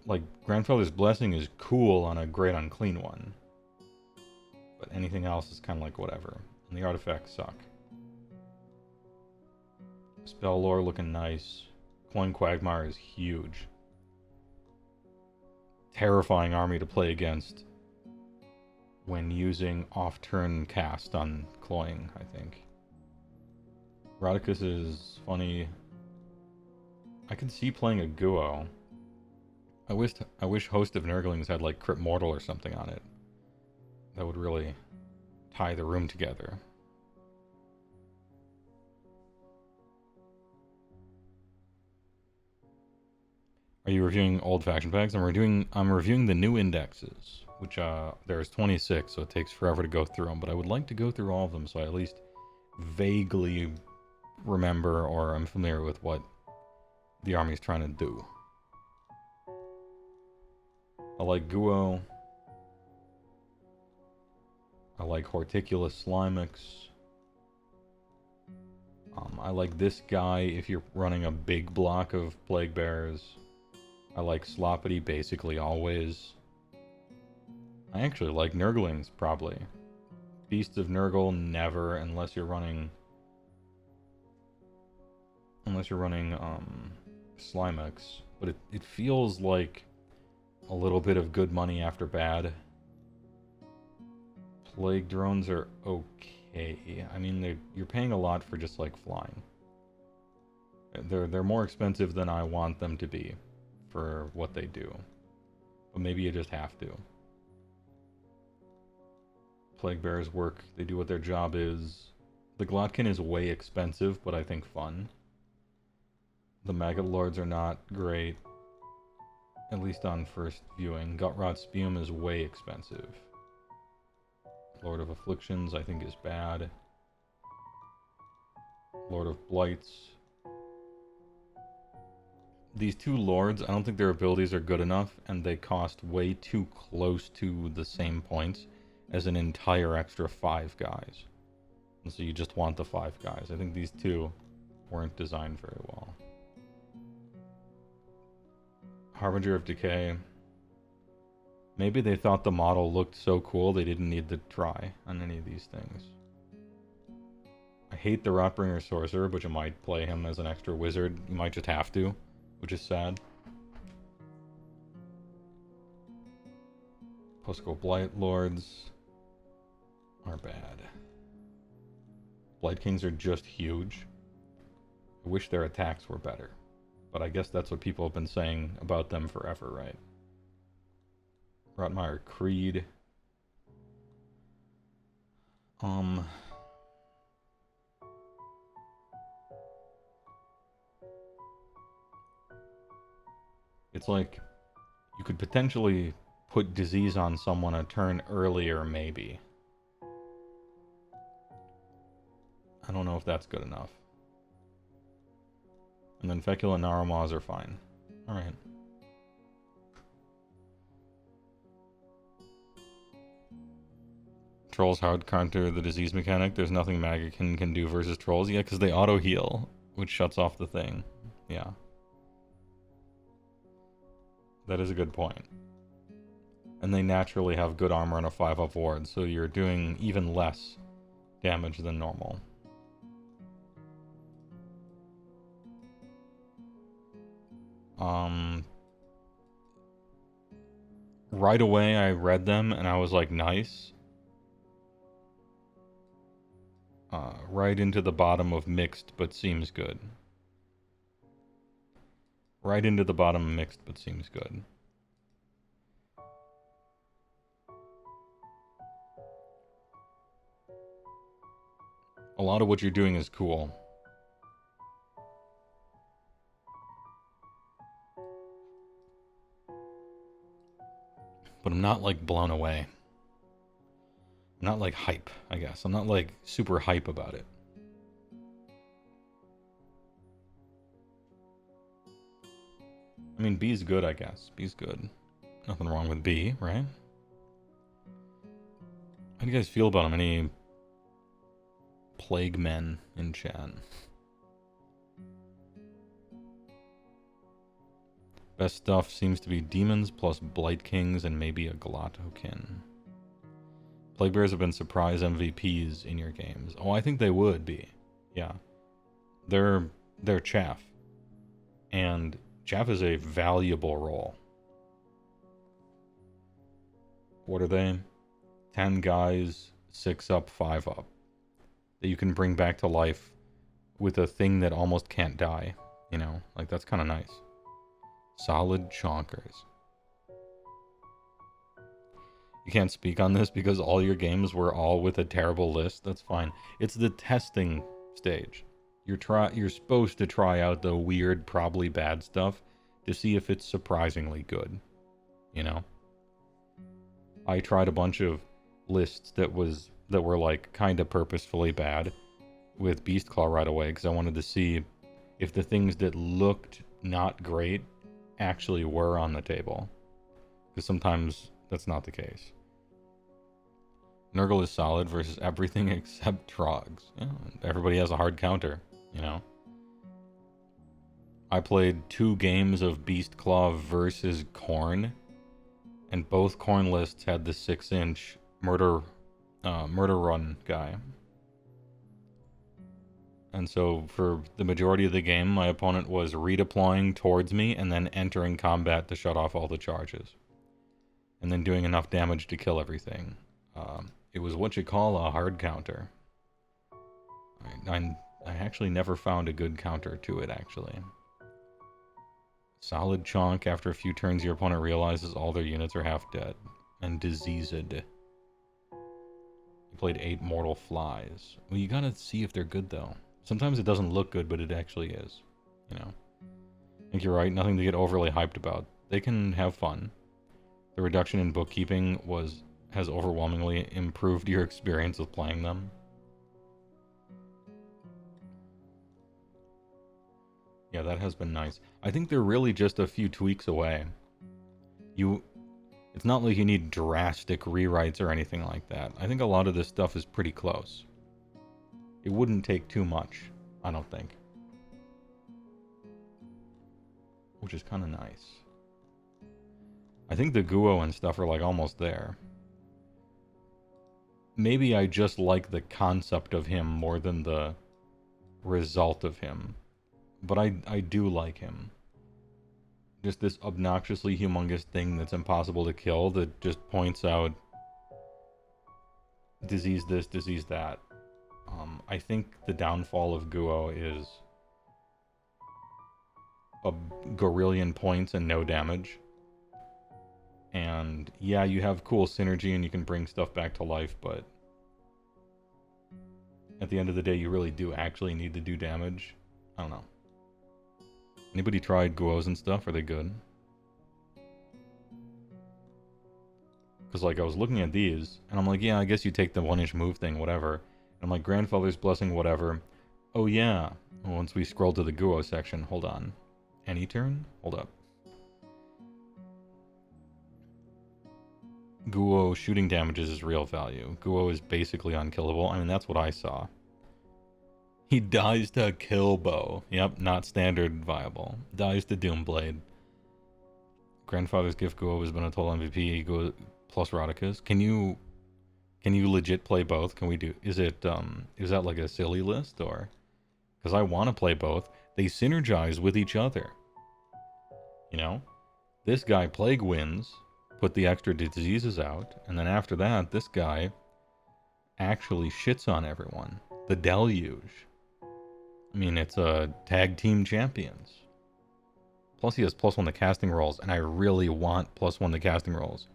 Like, Grandfather's Blessing is cool on a Great Unclean one, but anything else is kind of like whatever, and the artifacts suck. Spell lore looking nice. Coin Quagmire is huge. Terrifying army to play against when using off-turn cast on Cloying, I think. Ricus is funny. I could see playing a Guo. I wish Host of Nurglings had like Crypt Mortal or something on it. That would really tie the room together. Are you reviewing old faction packs? I'm reviewing the new indexes, which there's 26, so it takes forever to go through them. But I would like to go through all of them, so I at least vaguely remember or I'm familiar with what the army's trying to do. I like Guo. I like Horticulus Slimix. I like this guy if you're running a big block of Plague Bears. I like Sloppity basically always. I actually like Nurglings, probably. Beasts of Nurgle, never, unless you're running Slimix. But it feels like a little bit of good money after bad. Plague drones are okay. I mean, you're paying a lot for just like flying. They're more expensive than I want them to be for what they do. But maybe you just have to. Plague Bears work. They do what their job is. The Glotkin is way expensive, but I think fun. The Maggot Lords are not great. At least on first viewing. Gutrot Spume is way expensive. Lord of Afflictions I think is bad. Lord of Blights. These two lords, I don't think their abilities are good enough, and they cost way too close to the same points as an entire extra 5 guys. And so you just want the 5 guys. I think these two weren't designed very well. Harbinger of Decay. Maybe they thought the model looked so cool they didn't need to try on any of these things. I hate the Rotbringer Sorcerer, but you might play him as an extra wizard. You might just have to, which is sad. Postco Blight Lords are bad. Blight Kings are just huge. I wish their attacks were better. But I guess that's what people have been saying about them forever, right? Rotmire Creed. It's like you could potentially put disease on someone a turn earlier, maybe. I don't know if that's good enough. And then Fecula and Narumaz are fine. Alright. Trolls hard counter the disease mechanic. There's nothing Maggotkin can do versus trolls. Yeah, because they auto heal, which shuts off the thing. Yeah. That is a good point. And they naturally have good armor and a 5-up ward, so you're doing even less damage than normal. Right away I read them and I was like, nice. Right into the bottom of mixed, but seems good. Right into the bottom of mixed, but seems good. A lot of what you're doing is cool. But I'm not like blown away. I'm not like hype, I guess. I'm not like super hype about it. I mean, B's good, I guess. B's good. Nothing wrong with B, right? How do you guys feel about him? Any plague men in chat? Best stuff seems to be demons plus Blight Kings and maybe a Glottokin. Plague Bears have been surprise MVPs in your games. Oh, I think they would be. Yeah. They're chaff. And chaff is a valuable role. What are they? 10 guys, 6 up, 5 up. That you can bring back to life with a thing that almost can't die. You know, like that's kind of nice. Solid chonkers. You can't speak on this because all your games were all with a terrible list. That's fine. It's the testing stage. You're supposed to try out the weird, probably bad stuff to see if it's surprisingly good. You know? I tried a bunch of lists that were like kind of purposefully bad with Beastclaw right away because I wanted to see if the things that looked not great actually were on the table. Because sometimes that's not the case. Nurgle is solid versus everything except Trogs. Yeah, everybody has a hard counter, you know? I played 2 games of Beastclaw versus Khorne, and both Khorne lists had the 6-inch murder run guy. And so for the majority of the game, my opponent was redeploying towards me and then entering combat to shut off all the charges. And then doing enough damage to kill everything. It was what you call a hard counter. I actually never found a good counter to it, actually. Solid chonk. After a few turns, your opponent realizes all their units are half dead. And diseased. You played 8 mortal flies. Well, you gotta see if they're good, though. Sometimes it doesn't look good, but it actually is. You know? I think you're right. Nothing to get overly hyped about. They can have fun. The reduction in bookkeeping has overwhelmingly improved your experience with playing them. Yeah, that has been nice. I think they're really just a few tweaks away. It's not like you need drastic rewrites or anything like that. I think a lot of this stuff is pretty close. It wouldn't take too much, I don't think. Which is kind of nice. I think the Guo and stuff are like almost there. Maybe I just like the concept of him more than the result of him. But I do like him. Just this obnoxiously humongous thing that's impossible to kill that just points out disease this, disease that. I think the downfall of Guo is a gorillion points and no damage. And yeah, you have cool synergy and you can bring stuff back to life, but at the end of the day, you really do actually need to do damage. I don't know. Anybody tried Guos and stuff? Are they good? Because, like, I was looking at these, and I'm like, yeah, I guess you take the 1-inch move thing, whatever. And I'm like, Grandfather's Blessing, whatever. Oh, yeah. Once we scroll to the Guo section, hold on. Any turn? Hold up. Guo shooting damages is real value. Guo is basically unkillable. I mean, that's what I saw. He dies to Killbow. Yep, not standard viable. Dies to Doomblade. Grandfather's Gift Guo has been a total MVP. Guo plus Ricus. Can you legit play both? Can we do? Is that like a silly list or? Because I want to play both. They synergize with each other. You know, this guy Plague wins. Put the extra diseases out, and then after that, this guy actually shits on everyone. The Deluge. I mean, it's a tag team champions. Plus he has +1 to casting rolls, and I really want +1 to casting rolls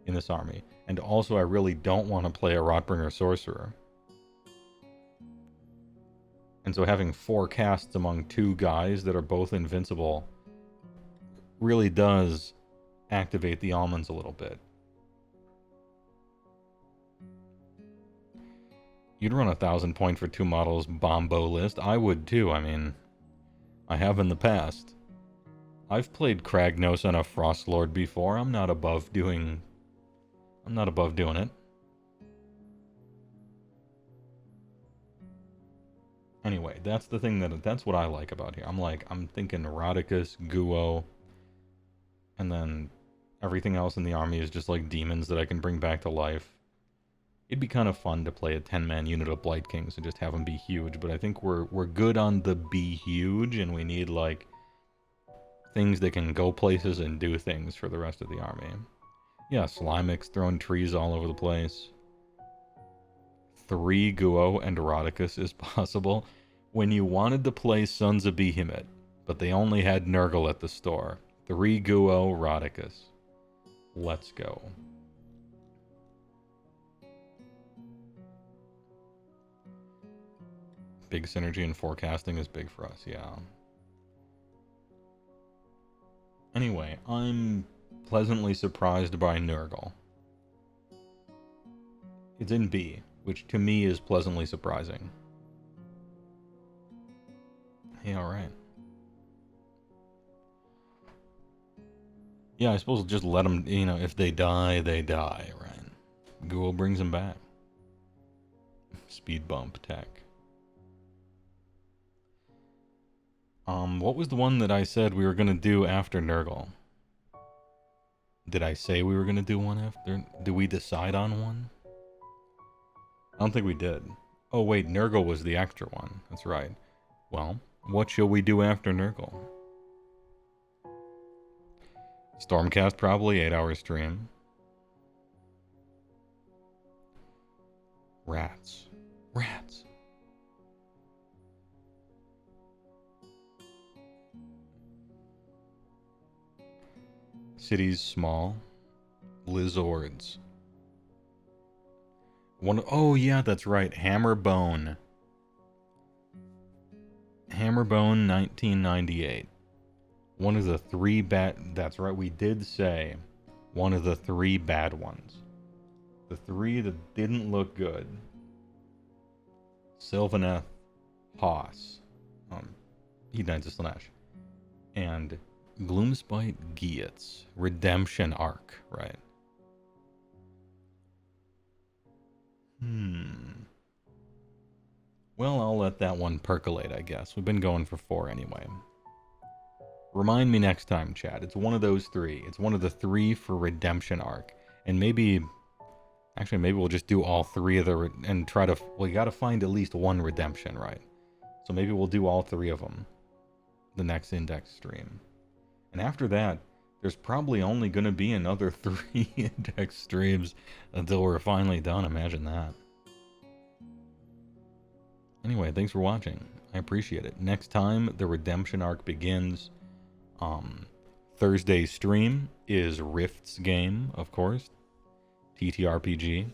in this army. And also I really don't want to play a Rotbringer Sorcerer. And so having 4 casts among 2 guys that are both invincible really does activate the almonds a little bit. You'd run 1,000 point for 2 models Bombo list. I would too. I mean, I have in the past. I've played Kragnos on a Frostlord before. I'm not above doing it. Anyway, that's the thing that's what I like about here. I'm thinking Ricus, Guo, and then everything else in the army is just like demons that I can bring back to life. It'd be kind of fun to play a 10-man unit of Blight Kings and just have them be huge, but I think we're good on the be huge, and we need like things that can go places and do things for the rest of the army. Yeah, Slimix throwing trees all over the place. 3 Guo and Eroticus is possible. When you wanted to play Sons of Behemoth, but they only had Nurgle at the store. 3 Guo, Eroticus. Let's go. Big synergy and forecasting is big for us, yeah. Anyway, I'm pleasantly surprised by Nurgle. It's in B, which to me is pleasantly surprising. Hey, alright. Yeah, I suppose just let them, you know, if they die, they die, right? Google brings them back. Speed bump tech. What was the one that I said we were gonna do after Nurgle? Did I say we were gonna do one after? Did we decide on one? I don't think we did. Oh wait, Nurgle was the extra one. That's right. Well, what shall we do after Nurgle? Stormcast probably, 8-hour stream. Rats. Rats. Cities small. Lizards. Oh yeah, that's right. Hammerbone. Hammerbone 1998. One of the 3 bad... That's right, we did say one of the 3 bad ones. The 3 that didn't look good. Sylvaneth, Hoss, Heat Slash, and Gloomspite Bigots. Redemption Arc, right? Well, I'll let that one percolate, I guess. We've been going for 4 anyway. Remind me next time, chat. It's one of those 3. It's one of the 3 for Redemption Arc. And maybe... Actually, maybe we'll just do all 3 of the... And try to... Well, you gotta find at least 1 redemption, right? So maybe we'll do all 3 of them. The next index stream. And after that, there's probably only gonna be another 3 index streams until we're finally done. Imagine that. Anyway, thanks for watching. I appreciate it. Next time, the Redemption Arc begins. Thursday's stream is Rift's game, of course. TTRPG.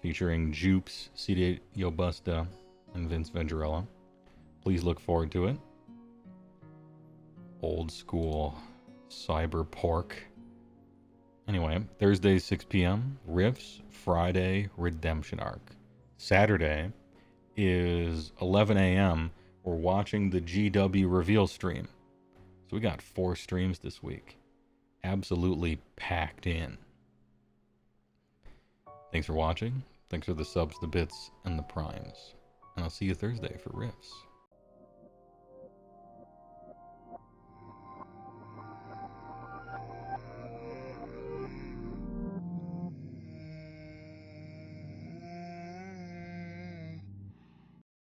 Featuring Jupes, CD Yobusta, and Vince Venturella. Please look forward to it. Old school cyber pork. Anyway, Thursday 6 p.m. Rifts. Friday Redemption Arc. Saturday is 11 a.m. We're watching the GW reveal stream. So we got 4 streams this week. Absolutely packed in. Thanks for watching. Thanks for the subs, the bits, and the primes. And I'll see you Thursday for Rifts.